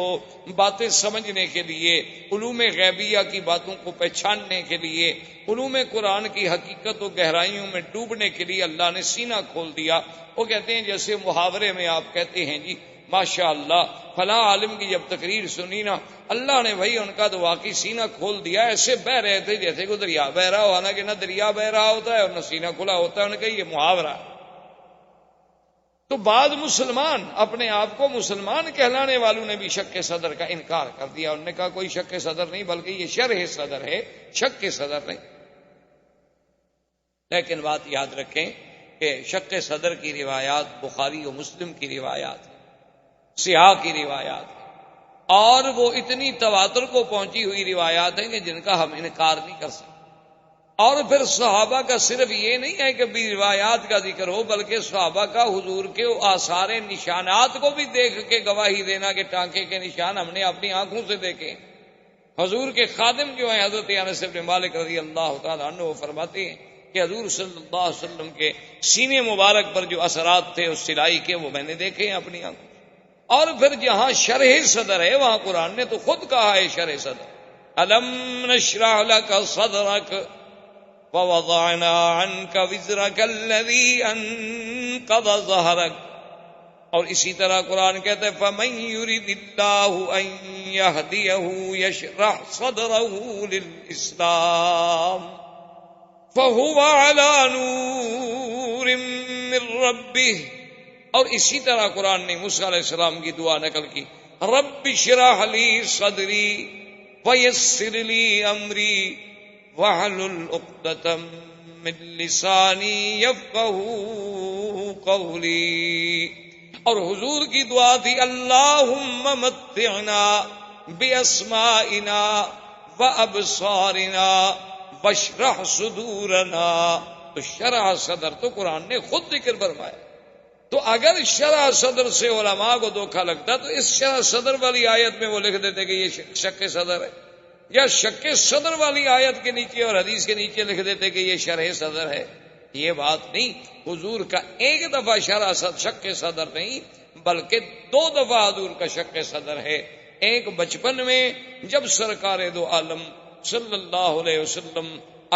باتیں سمجھنے کے لیے، علوم غیبیہ کی باتوں کو پہچاننے کے لیے، علوم قرآن کی حقیقت و گہرائیوں میں ڈوبنے کے لیے اللہ نے سینہ کھول دیا۔ وہ کہتے ہیں جیسے محاورے میں آپ کہتے ہیں جی ماشاء اللہ فلاں عالم کی جب تقریر سنی نا، اللہ نے بھائی ان کا تو واقعی سینہ کھول دیا، ایسے بہ رہے تھے جیسے کہ دریا بہ رہا ہو، حالانکہ نہ دریا بہ رہا ہوتا ہے اور نہ سینہ کھلا ہوتا ہے۔ انہوں نے کہا یہ محاورہ۔ تو بعض مسلمان اپنے آپ کو مسلمان کہلانے والوں نے بھی شک کے صدر کا انکار کر دیا۔ انہوں نے کہا کوئی شک کے صدر نہیں، بلکہ یہ شرح صدر ہے، شک کے صدر نہیں۔ لیکن بات یاد رکھیں کہ شک کے صدر کی روایات بخاری و مسلم کی روایات ہیں، سیاح کی روایات ہیں، اور وہ اتنی تواتر کو پہنچی ہوئی روایات ہیں کہ جن کا ہم انکار نہیں کر سکتے۔ اور پھر صحابہ کا صرف یہ نہیں ہے کہ بھی روایات کا ذکر ہو، بلکہ صحابہ کا حضور کے آثار نشانات کو بھی دیکھ کے گواہی دینا کہ ٹانکے کے نشان ہم نے اپنی آنکھوں سے دیکھے۔ حضور کے خادم جو ہیں حضرت انس بن مالک رضی اللہ تعالیٰ عنہ، وہ فرماتے ہیں کہ حضور صلی اللہ علیہ وسلم کے سینے مبارک پر جو اثرات تھے اس سلائی کے، وہ میں نے دیکھے ہیں اپنی آنکھوں۔ اور پھر جہاں شرح صدر ہے وہاں قرآن نے تو خود کہا ہے شرح صدر، الم نشرح لک صدرک ووضعنا عنك وزرك الذي انقض ظهرك، اور اسی طرح قرآن کہتا ہے فمن يرد الله ان يهديه يشرح صدره للاسلام فهو على نور من ربه، اور اسی طرح قرآن نے موسیٰ علیہ السلام کی دعا نقل کی، رب اشرح لي صدري ويسر لي امري وَاحْلُلْ عُقْدَةً مِّن لِّسَانِي يَفْقَهُوا قَوْلِي۔ اور حضور کی دعا تھی اللہم متعنا بِأَسْمَائِنَا وَأَبْصَارِنَا وَاشْرَحْ صُدُورَنَا۔ تو شرح صدر تو قرآن نے خود ذکر فرمایا۔ تو اگر شرح صدر سے علماء کو دھوکہ لگتا تو اس شرح صدر والی آیت میں وہ لکھ دیتے کہ یہ شک صدر ہے، یا شک صدر والی آیت کے نیچے اور حدیث کے نیچے لکھ دیتے کہ یہ شرح صدر ہے۔ یہ بات نہیں، حضور کا ایک دفعہ شک صدر نہیں بلکہ 2 دفعہ حضور کا شک صدر ہے۔ ایک بچپن میں جب سرکار دو عالم صلی اللہ علیہ وسلم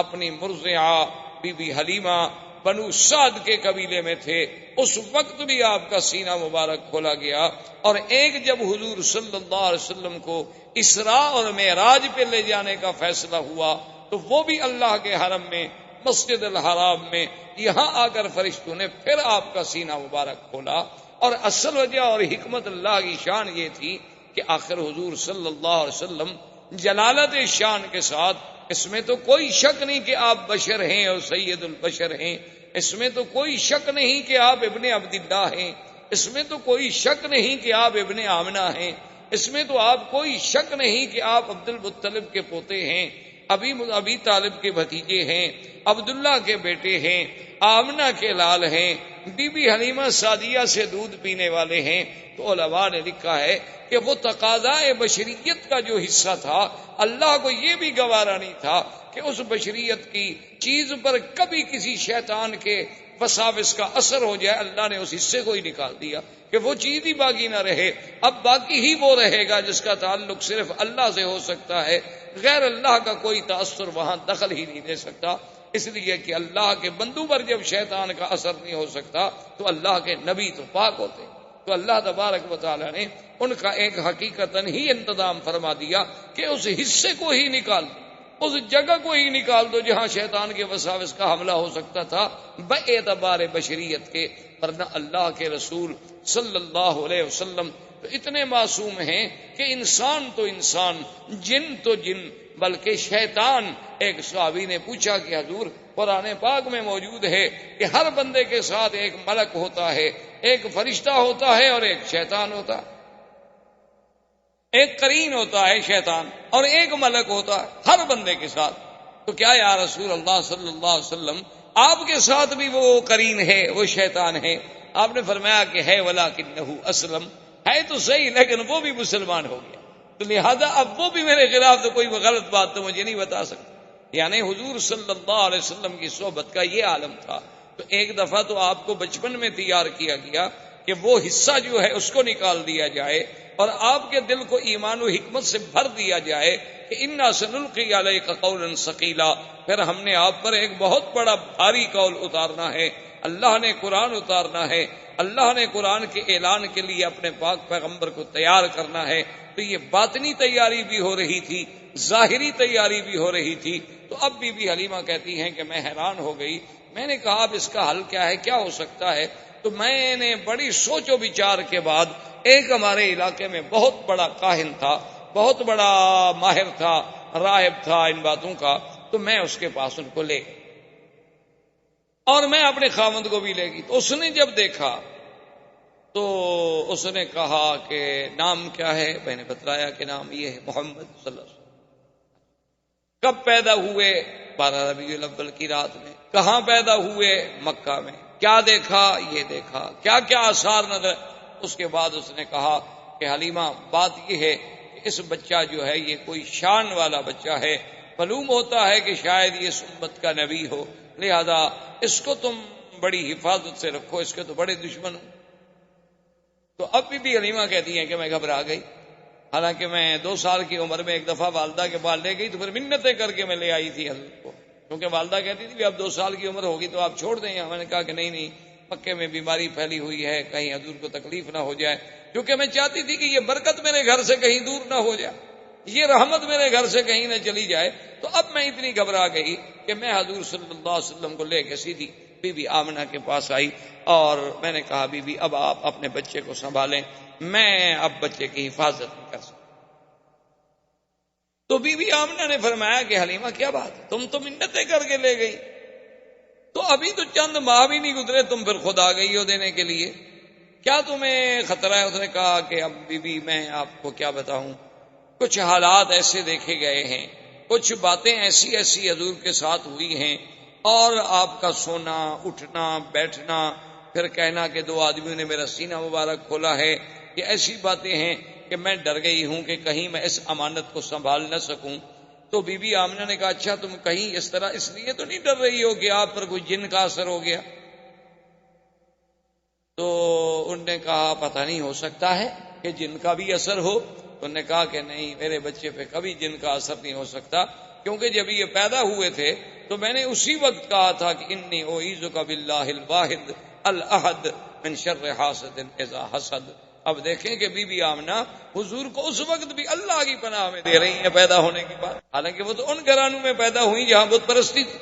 اپنی مرضعہ بی بی حلیمہ بنو سعد کے قبیلے میں تھے، اس وقت بھی آپ کا سینہ مبارک کھولا گیا، اور ایک جب حضور صلی اللہ علیہ وسلم کو اسراء اور معراج پہ لے جانے کا فیصلہ ہوا تو وہ بھی اللہ کے حرم میں مسجد الحرام میں یہاں آ کر فرشتوں نے پھر آپ کا سینہ مبارک کھولا۔ اور اصل وجہ اور حکمت اللہ کی شان یہ تھی کہ آخر حضور صلی اللہ علیہ وسلم جلالت شان کے ساتھ، اس میں تو کوئی شک نہیں کہ آپ بشر ہیں اور سید البشر ہیں، اس میں تو کوئی شک نہیں کہ آپ ابن عبداللہ ہیں، اس میں تو کوئی شک نہیں کہ آپ ابن آمنہ ہیں، اس میں تو آپ کوئی شک نہیں کہ آپ عبد المطلب کے پوتے ہیں، ابی طالب کے بھتیجے ہیں، عبداللہ کے بیٹے ہیں، آمنہ کے لال ہیں، بی بی حلیمہ سعدیہ سے دودھ پینے والے ہیں۔ تو علماء نے لکھا ہے کہ وہ تقاضائے بشریت کا جو حصہ تھا، اللہ کو یہ بھی گوارا نہیں تھا کہ اس بشریت کی چیز پر کبھی کسی شیطان کے وساوس کا اثر ہو جائے۔ اللہ نے اس حصے کو ہی نکال دیا کہ وہ چیز ہی باقی نہ رہے، اب باقی ہی وہ رہے گا جس کا تعلق صرف اللہ سے ہو سکتا ہے، غیر اللہ کا کوئی تاثر وہاں دخل ہی نہیں دے سکتا، اس لیے کہ اللہ کے بندوں پر جب شیطان کا اثر نہیں ہو سکتا تو اللہ کے نبی تو پاک ہوتے۔ تو اللہ تبارک و تعالیٰ نے ان کا ایک حقیقتاً ہی انتظام فرما دیا کہ اس حصے کو ہی نکال دو، اس جگہ کو ہی نکال دو جہاں شیطان کے وساوس کا حملہ ہو سکتا تھا باعتبار بشریت کے، ورنہ اللہ کے رسول صلی اللہ علیہ وسلم تو اتنے معصوم ہیں کہ انسان تو انسان، جن تو جن، بلکہ شیطان۔ ایک صحابی نے پوچھا کہ حضور قرآن پاک میں موجود ہے کہ ہر بندے کے ساتھ ایک ملک ہوتا ہے، ایک فرشتہ ہوتا ہے اور ایک شیطان ہوتا ہے، ایک قرین ہوتا ہے شیطان اور ایک ملک ہوتا ہے ہر بندے کے ساتھ، تو کیا یا رسول اللہ صلی اللہ علیہ وسلم آپ کے ساتھ بھی وہ قرین ہے، وہ شیطان ہے؟ آپ نے فرمایا کہ ہے ولکنہ اسلم، ہے تو صحیح لیکن وہ بھی مسلمان ہو گیا، تو لہذا اب وہ بھی میرے خلاف تو کوئی غلط بات تو مجھے نہیں بتا سکتا۔ یعنی حضور صلی اللہ علیہ وسلم کی صحبت کا یہ عالم تھا۔ تو ایک دفعہ تو آپ کو بچپن میں تیار کیا گیا کہ وہ حصہ جو ہے اس کو نکال دیا جائے اور آپ کے دل کو ایمان و حکمت سے بھر دیا جائے کہ انا سنلقی علیک قولا ثقیلا، پھر ہم نے آپ پر ایک بہت بڑا بھاری قول اتارنا ہے، اللہ نے قرآن اتارنا ہے، اللہ نے قرآن کے اعلان کے لیے اپنے پاک پیغمبر کو تیار کرنا ہے۔ تو یہ باطنی تیاری بھی ہو رہی تھی، ظاہری تیاری بھی ہو رہی تھی۔ تو اب بی بی حلیمہ کہتی ہیں کہ میں حیران ہو گئی، میں نے کہا اب اس کا حل کیا ہے، کیا ہو سکتا ہے؟ تو میں نے بڑی سوچ و بچار کے بعد، ایک ہمارے علاقے میں بہت بڑا کاہن تھا، بہت بڑا ماہر تھا، راہب تھا ان باتوں کا، تو میں اس کے پاس ان کو لے گئی اور میں اپنے خاوند کو بھی لے گئی۔ تو اس نے جب دیکھا تو اس نے کہا کہ نام کیا ہے؟ میں نے بتلایا کہ نام یہ ہے محمد صلی اللہ علیہ وسلم۔ کب پیدا ہوئے؟ 12 ربیع الاول کی رات میں۔ کہاں پیدا ہوئے؟ مکہ میں۔ کیا دیکھا؟ یہ دیکھا۔ کیا کیا آثار نظر؟ اس کے بعد اس نے کہا کہ حلیمہ بات یہ ہے کہ اس بچہ جو ہے یہ کوئی شان والا بچہ ہے، معلوم ہوتا ہے کہ شاید یہ امت کا نبی ہو، لہذا اس کو تم بڑی حفاظت سے رکھو، اس کے تو بڑے دشمن ہو۔ تو اب بھی حلیمہ کہتی ہیں کہ میں گھبرا گئی، حالانکہ میں 2 سال کی عمر میں ایک دفعہ والدہ کے پاس لے گئی تو پھر منتیں کر کے میں لے آئی تھی حضرت کو، کیونکہ والدہ کہتی تھی کہ اب 2 سال کی عمر ہوگی تو آپ چھوڑ دیں۔ میں نے کہا کہ نہیں، مکے میں بیماری پھیلی ہوئی ہے، کہیں حضور کو تکلیف نہ ہو جائے، کیونکہ میں چاہتی تھی کہ یہ برکت میرے گھر سے کہیں دور نہ ہو جائے، یہ رحمت میرے گھر سے کہیں نہ چلی جائے۔ تو اب میں اتنی گھبرا گئی کہ میں حضور صلی اللہ علیہ وسلم کو لے کے سیدھی بی بی آمنہ کے پاس آئی اور میں نے کہا بی بی اب آپ اپنے بچے کو سنبھالیں، میں اب بچے کی حفاظت نہیں کر سکتا۔ تو بی بی آمنہ نے فرمایا کہ حلیمہ کیا بات ہے، تم تو منتیں کر کے لے گئی، تو ابھی تو چند ماہ بھی نہیں گزرے تم پھر خود آ گئی ہو دینے کے لیے، کیا تمہیں خطرہ ہے؟ اس نے کہا کہ اب بی بی میں آپ کو کیا بتاؤں، کچھ حالات ایسے دیکھے گئے ہیں، کچھ باتیں ایسی حضور کے ساتھ ہوئی ہیں، اور آپ کا سونا اٹھنا بیٹھنا، پھر کہنا کہ 2 آدمیوں نے میرا سینہ مبارک کھولا ہے، یہ ایسی باتیں ہیں کہ میں ڈر گئی ہوں کہ کہیں میں اس امانت کو سنبھال نہ سکوں۔ تو بی بی آمنہ نے کہا اچھا تم کہیں اس طرح اس لیے تو نہیں ڈر رہی ہو کہ آپ پر کوئی جن کا اثر ہو گیا؟ تو انہوں نے کہا پتہ نہیں، ہو سکتا ہے کہ جن کا بھی اثر ہو۔ انہوں نے کہا کہ نہیں، میرے بچے پہ کبھی جن کا اثر نہیں ہو سکتا، کیونکہ جب یہ پیدا ہوئے تھے تو میں نے اسی وقت کہا تھا کہ انی اعوذک باللہ الواحد الاحد من شر حاسد اذا حسد۔ اب دیکھیں کہ بی بی آمنہ حضور کو اس وقت بھی اللہ کی پناہ میں دے رہی ہیں پیدا ہونے کے بعد، حالانکہ وہ تو ان گھرانوں میں پیدا ہوئی جہاں بت پرستی تھی،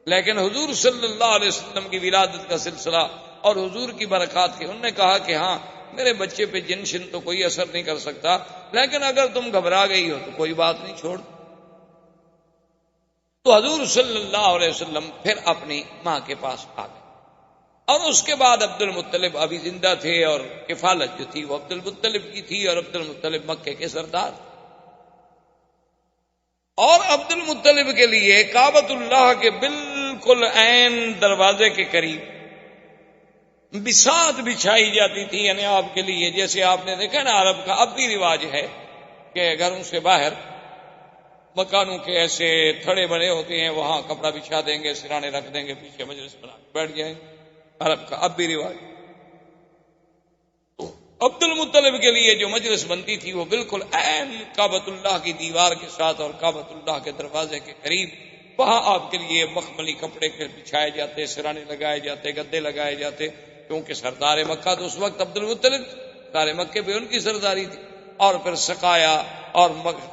لیکن حضور صلی اللہ علیہ وسلم کی ولادت کا سلسلہ اور حضور کی برکات کے، انہوں نے کہا کہ ہاں میرے بچے پہ جن شن تو کوئی اثر نہیں کر سکتا، لیکن اگر تم گھبرا گئی ہو تو کوئی بات نہیں، چھوڑ۔ تو حضور صلی اللہ علیہ وسلم پھر اپنی ماں کے پاس آ گئے، اور اس کے بعد عبد المطلب ابھی زندہ تھے، اور کفالت جو تھی وہ عبد المطلب کی تھی، اور عبد المطلب مکے کے سردار، اور عبد المطلب کے لیے کعبۃ اللہ کے بالکل عین دروازے کے قریب بساط بچھائی جاتی تھی، یعنی آپ کے لیے جیسے آپ نے دیکھا نا عرب کا اب بھی رواج ہے کہ گھروں سے باہر مکانوں کے ایسے تھڑے بنے ہوتے ہیں، وہاں کپڑا بچھا دیں گے، سرانے رکھ دیں گے، پیچھے مجلس بنا کے بیٹھ جائیں، عرب کا اب بھی رواج۔ تو عبد المطلب کے لیے جو مجلس بنتی تھی وہ بالکل عین کعبۃ اللہ کی دیوار کے ساتھ اور کعبۃ اللہ کے دروازے کے قریب، وہاں آپ کے لیے مخملی کپڑے کے بچھائے جاتے، سرانے لگائے جاتے، گدے لگائے جاتے، کیونکہ سردار مکہ تو اس وقت عبد المطلب، سارے مکے پہ ان کی سرداری تھی، اور پھر سقایا اور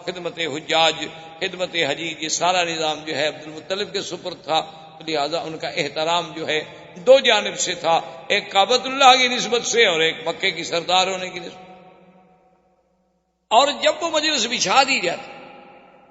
خدمت حجاج، خدمت حجیج، یہ سارا نظام جو ہے عبد المطلب کے سپرد تھا، لہذا ان کا احترام جو ہے دو جانب سے تھا، ایک کعبۃ اللہ کی نسبت سے اور ایک مکے کی سردار ہونے کی نسبت۔ اور جب وہ مجلس بچھا دی جاتی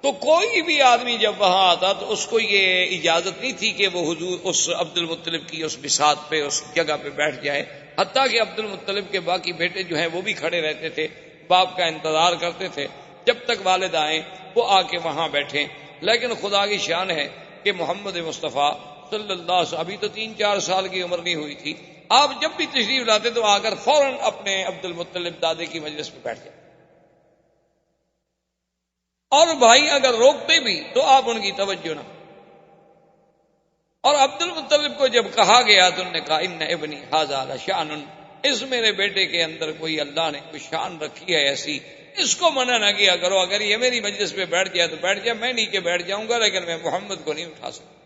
تو کوئی بھی آدمی جب وہاں آتا تو اس کو یہ اجازت نہیں تھی کہ وہ حضور اس عبد المطلب کی اس بساط پہ، اس جگہ پہ بیٹھ جائے، حتیٰ کہ عبد المطلب کے باقی بیٹے جو ہیں وہ بھی کھڑے رہتے تھے، باپ کا انتظار کرتے تھے جب تک والد آئیں وہ آ کے وہاں بیٹھیں۔ لیکن خدا کی شان ہے کہ محمد مصطفیٰ صلی اللہ علیہ وسلم ابھی تو 3-4 سال کی عمر نہیں ہوئی تھی، آپ جب بھی تشریف لاتے تو آ کر فوراً اپنے عبد المطلب دادے کی مجلس پہ بیٹھ جائیں، اور بھائی اگر روکتے بھی تو آپ ان کی توجہ نہ۔ اور عبد المطلب کو جب کہا گیا تو انہوں نے کہا ان ابنی ھذا لشأن، اس میرے بیٹے کے اندر کوئی اللہ نے کوئی شان رکھی ہے ایسی، اس کو منع نہ کیا کرو، اگر یہ میری مجلس پہ بیٹھ جائے تو بیٹھ جائے، میں نیچے بیٹھ جاؤں گا، لیکن میں محمد کو نہیں اٹھا سکتا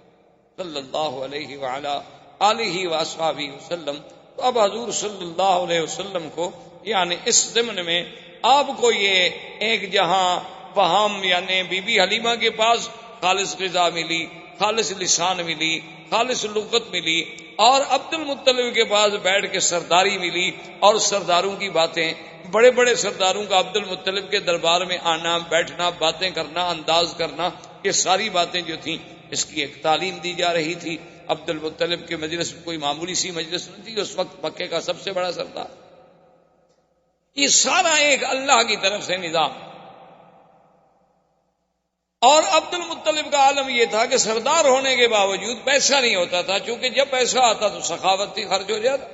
صلی اللہ علیہ وعلا آلہ واصحابہ وسلم۔ تو اب حضور صلی اللہ علیہ وسلم کو یعنی اس ضمن میں آپ کو یہ ایک جہاں وہاں یعنی بی بی حلیمہ کے پاس خالص غذا ملی، خالص لسان ملی، خالص لغت ملی، اور عبد المطلب کے پاس بیٹھ کے سرداری ملی، اور سرداروں کی باتیں، بڑے بڑے سرداروں کا عبد المطلب کے دربار میں آنا، بیٹھنا، باتیں کرنا، انداز کرنا، یہ ساری باتیں جو تھیں اس کی ایک تعلیم دی جا رہی تھی۔ عبد المطلب کے مجلس کوئی معمولی سی مجلس نہیں تھی، اس وقت مکے کا سب سے بڑا سردار۔ یہ سارا ایک اللہ کی طرف سے نظام۔ اور عبد المطلب کا عالم یہ تھا کہ سردار ہونے کے باوجود پیسہ نہیں ہوتا تھا، چونکہ جب پیسہ آتا تو سخاوت تھی، خرچ ہو جاتا،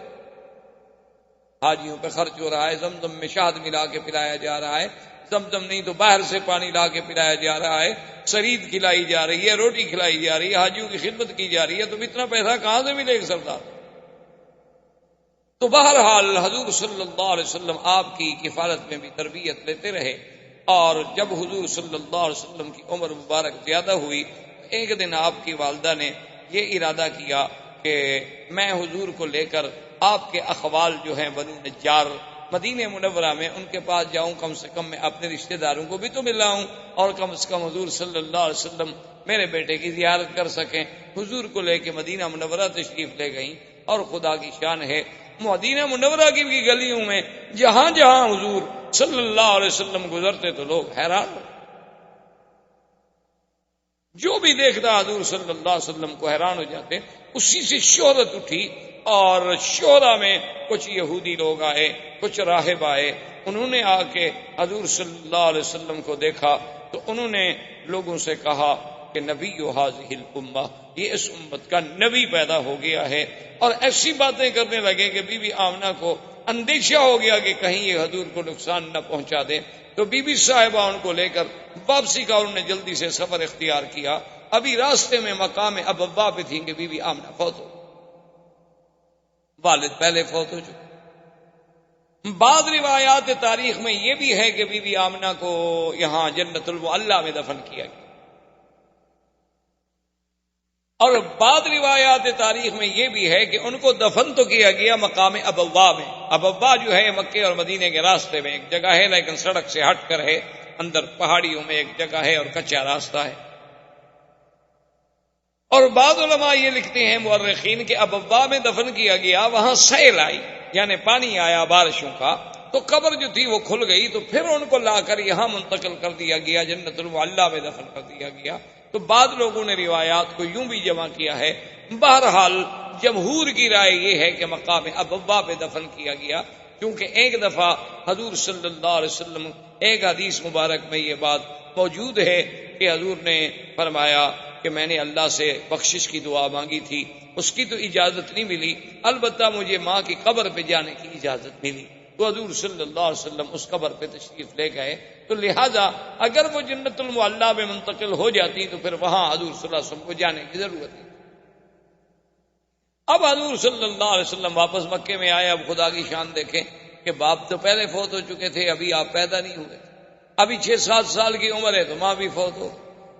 حاجیوں پہ خرچ ہو رہا ہے، زمزم میں شہد ملا کے پلایا جا رہا ہے، زمزم نہیں تو باہر سے پانی لا کے پلایا جا رہا ہے، سرید کھلائی جا رہی ہے، روٹی کھلائی جا رہی ہے، حاجیوں کی خدمت کی جا رہی ہے، تو اتنا پیسہ کہاں سے ملے گا سردار؟ تو بہرحال حضور صلی اللہ علیہ وسلم آپ کی کفالت میں بھی تربیت لیتے رہے، اور جب حضور صلی اللہ علیہ وسلم کی عمر مبارک زیادہ ہوئی، ایک دن آپ کی والدہ نے یہ ارادہ کیا کہ میں حضور کو لے کر آپ کے اخوال جو ہیں بنو نجار مدینہ منورہ میں ان کے پاس جاؤں، کم سے کم میں اپنے رشتہ داروں کو بھی تو ملاؤں، اور کم سے کم حضور صلی اللہ علیہ وسلم میرے بیٹے کی زیارت کر سکیں۔ حضور کو لے کے مدینہ منورہ تشریف لے گئیں، اور خدا کی شان ہے مدینہ منورہ کی گلیوں میں جہاں جہاں حضور صلی اللہ علیہ وسلم گزرتے تو لوگ حیران ہوتے، جو بھی دیکھتا حضور صلی اللہ علیہ وسلم کو حیران ہو جاتے۔ اسی سے شہرت اٹھی، اور شہرا میں کچھ یہودی لوگ آئے، کچھ راہب آئے، انہوں نے آ کے حضور صلی اللہ علیہ وسلم کو دیکھا تو انہوں نے لوگوں سے کہا کہ نبی ھذہ الامہ، یہ اس امت کا نبی پیدا ہو گیا ہے، اور ایسی باتیں کرنے لگے کہ بی بی آمنہ کو اندیشہ ہو گیا کہ کہیں یہ حضور کو نقصان نہ پہنچا دے، تو بی بی صاحبہ ان کو لے کر واپسی کا انہوں نے جلدی سے سفر اختیار کیا۔ ابھی راستے میں مقام ابوا پہ تھیں کہ بی بی آمنہ فوت ہو، والد پہلے فوت ہو چکے۔ بعض روایات تاریخ میں یہ بھی ہے کہ بی بی آمنہ کو یہاں جنت المعلی میں دفن کیا گیا، اور بعض روایات تاریخ میں یہ بھی ہے کہ ان کو دفن تو کیا گیا مقام ابوا میں۔ ابوا جو ہے مکے اور مدینے کے راستے میں ایک جگہ ہے، لیکن سڑک سے ہٹ کر ہے، اندر پہاڑیوں میں ایک جگہ ہے اور کچا راستہ ہے۔ اور بعض علماء یہ لکھتے ہیں مورخین کہ ابوا میں دفن کیا گیا، وہاں سیل آئی، یعنی پانی آیا بارشوں کا، تو قبر جو تھی وہ کھل گئی، تو پھر ان کو لا کر یہاں منتقل کر دیا گیا، جنت المعلیٰ میں دفن کر دیا گیا۔ تو بعض لوگوں نے روایات کو یوں بھی جمع کیا ہے، بہرحال جمہور کی رائے یہ ہے کہ مقام ابوا پہ دفن کیا گیا، کیونکہ ایک دفعہ حضور صلی اللہ علیہ وسلم، ایک حدیث مبارک میں یہ بات موجود ہے کہ حضور نے فرمایا کہ میں نے اللہ سے بخشش کی دعا مانگی تھی، اس کی تو اجازت نہیں ملی، البتہ مجھے ماں کی قبر پہ جانے کی اجازت ملی، تو حضور صلی اللہ علیہ وسلم اس قبر پہ تشریف لے گئے۔ تو لہذا اگر وہ جنت المعلیٰ میں منتقل ہو جاتی تو پھر وہاں حضور صلی اللہ علیہ وسلم کو جانے کی ضرورت نہیں۔ اب حضور صلی اللہ علیہ وسلم واپس مکے میں آئے۔ اب خدا کی شان دیکھیں کہ باپ تو پہلے فوت ہو چکے تھے، ابھی آپ پیدا نہیں ہوئے، ابھی 6-7 سال کی عمر ہے تو ماں بھی فوت ہو،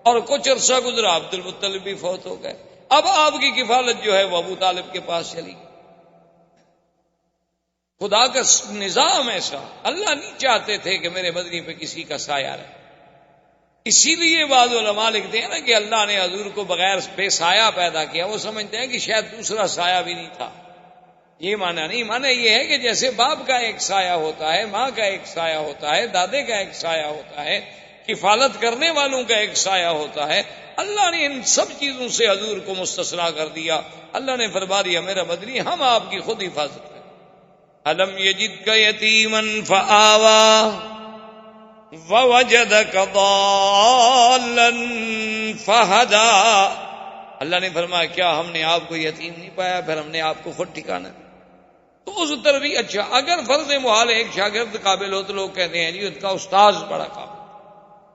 اور کچھ عرصہ گزرا عبد المطلب بھی فوت ہو گئے۔ اب آپ کی کفالت جو ہے وہ ابو طالب کے پاس چلی گئی۔ خدا کا نظام ایسا، اللہ نہیں چاہتے تھے کہ میرے مدنی پہ کسی کا سایہ رہے، اسی لیے بعض علماء لکھتے ہیں نا کہ اللہ نے حضور کو بغیر بے سایہ پیدا کیا، وہ سمجھتے ہیں کہ شاید دوسرا سایہ بھی نہیں تھا۔ یہ معنی نہیں، معنی یہ ہے کہ جیسے باپ کا ایک سایہ ہوتا ہے، ماں کا ایک سایہ ہوتا ہے، دادے کا ایک سایہ ہوتا ہے، کفالت کرنے والوں کا ایک سایہ ہوتا ہے، اللہ نے ان سب چیزوں سے حضور کو مستثنا کر دیا۔ اللہ نے فرما دیا میرا مدنی ہم آپ کی خود حفاظت کریں۔ الم یجدک یتیما فآوی ووجدک ضالا فہدی۔ اللہ نے فرمایا کیا ہم نے آپ کو یتیم نہیں پایا، پھر ہم نے آپ کو خود ٹھکانا دیا۔ تو اس تربیت، اچھا اگر فرض محال ایک شاگرد قابل ہو تو لوگ کہتے ہیں جی ان کا استاذ بڑا قابل،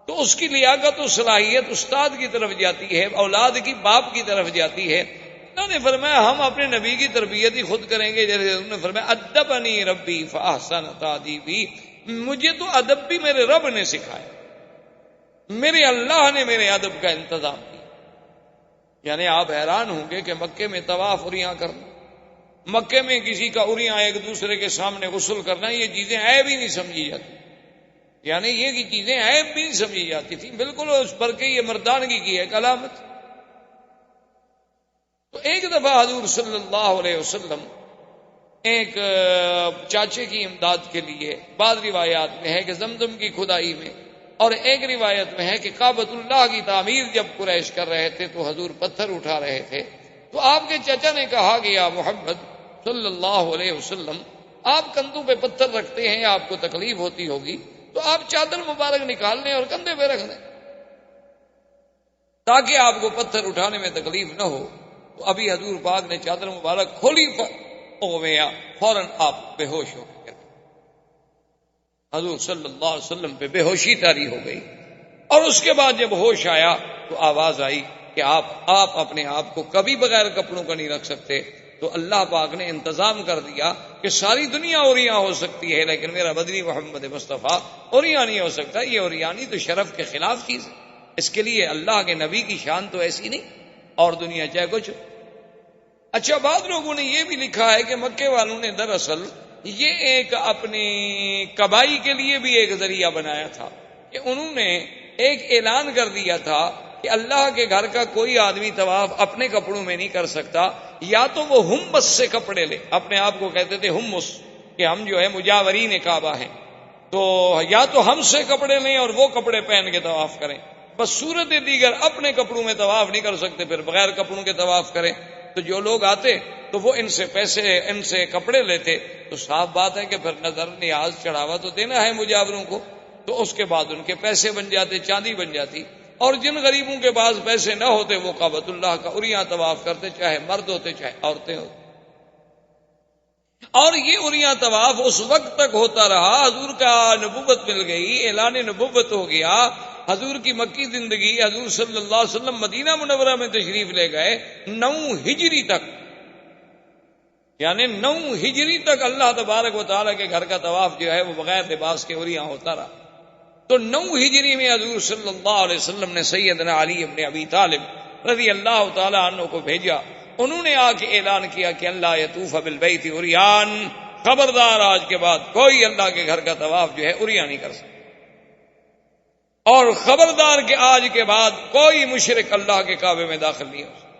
تو اس کی لیاقت و صلاحیت استاد کی طرف جاتی ہے، اولاد کی باپ کی طرف جاتی ہے۔ اللہ نے فرمایا ہم اپنے نبی کی تربیت ہی خود کریں گے، جیسے انہوں نے فرمایا ادبنی ربی فاحسن تادیبی، مجھے تو ادب بھی میرے رب نے سکھایا، میرے اللہ نے میرے ادب کا انتظام کیا۔ یعنی آپ حیران ہوں گے کہ مکے میں طواف اوریاں کرنا، مکے میں کسی کا اوریاں ایک دوسرے کے سامنے غسل کرنا، یہ چیزیں عیب ہی نہیں سمجھی جاتی، یعنی یہ کی چیزیں عیب بھی نہیں سمجھی جاتی تھی، بالکل اس پر کے یہ مردانگی کی ایک علامت۔ تو ایک دفعہ حضور صلی اللہ علیہ وسلم ایک چاچے کی امداد کے لیے، بعض روایات میں ہے کہ زمزم کی کھدائی میں، اور ایک روایت میں ہے کہ کعبۃ اللہ کی تعمیر جب قریش کر رہے تھے تو حضور پتھر اٹھا رہے تھے، تو آپ کے چچا نے کہا کہ یا محمد صلی اللہ علیہ وسلم آپ کندھوں پہ پتھر رکھتے ہیں، آپ کو تکلیف ہوتی ہوگی، تو آپ چادر مبارک نکال لیں اور کندھے پہ رکھ دیں تاکہ آپ کو پتھر اٹھانے میں تکلیف نہ ہو۔ تو ابھی حضور پاک نے چادر مبارک کھولی، فوراً آپ بے ہوش ہو گئے، حضور صلی اللہ علیہ وسلم پہ بے ہوشی طاری ہو گئی، اور اس کے بعد جب ہوش آیا تو آواز آئی کہ آپ اپنے آپ کو کبھی بغیر کپڑوں کا نہیں رکھ سکتے۔ تو اللہ پاک نے انتظام کر دیا کہ ساری دنیا اوریاں ہو سکتی ہے لیکن میرا مدنی محمد مصطفیٰ اوریاں نہیں ہو سکتا، یہ اوریانی تو شرف کے خلاف چیز ہے، اس کے لیے اللہ کے نبی کی شان تو ایسی نہیں، اور دنیا چاہے کچھ۔ اچھا بعض لوگوں نے یہ بھی لکھا ہے کہ مکے والوں نے دراصل یہ ایک اپنی کبائی کے لیے بھی ایک ذریعہ بنایا تھا کہ انہوں نے ایک اعلان کر دیا تھا کہ اللہ کے گھر کا کوئی آدمی طواف اپنے کپڑوں میں نہیں کر سکتا، یا تو وہ ہمس سے کپڑے لے، اپنے آپ کو کہتے تھے ہمس کہ ہم جو ہے مجاورین کعبہ ہیں، تو یا تو ہم سے کپڑے لیں اور وہ کپڑے پہن کے طواف کریں، بس صورت دیگر اپنے کپڑوں میں طواف نہیں کر سکتے، پھر بغیر کپڑوں کے طواف کریں۔ تو جو لوگ آتے تو وہ ان سے پیسے، ان سے کپڑے لیتے، تو صاف بات ہے کہ پھر نظر نیاز چڑھاوا تو دینا ہے مجاوروں کو، تو اس کے بعد ان کے پیسے بن جاتے، چاندی بن جاتی، اور جن غریبوں کے پاس پیسے نہ ہوتے وہ کعبۃ اللہ کا اوریاں طواف کرتے، چاہے مرد ہوتے چاہے عورتیں ہوتے۔ اور یہ اوریاں طواف اس وقت تک ہوتا رہا، حضور کا نبوت مل گئی، اعلان نبوت ہو گیا، حضور کی مکی زندگی، حضور صلی اللہ علیہ وسلم مدینہ منورہ میں تشریف لے گئے 9 ہجری تک، یعنی 9 ہجری تک اللہ تبارک و تعالیٰ کے گھر کا طواف جو ہے وہ بغیر لباس کے اوریاں ہوتا رہا۔ تو 9 ہجری میں حضور صلی اللہ علیہ وسلم نے سیدنا علی ابن ابی طالب رضی اللہ تعالیٰ عنہ کو بھیجا، انہوں نے آ کے اعلان کیا کہ اللہ یطوف بالبیت عریان، خبردار آج کے بعد کوئی اللہ کے گھر کا طواف جو ہے عریاں نہیں کر سکتا، اور خبردار کہ آج کے بعد کوئی مشرک اللہ کے کعبے میں داخل نہیں ہو سکتا۔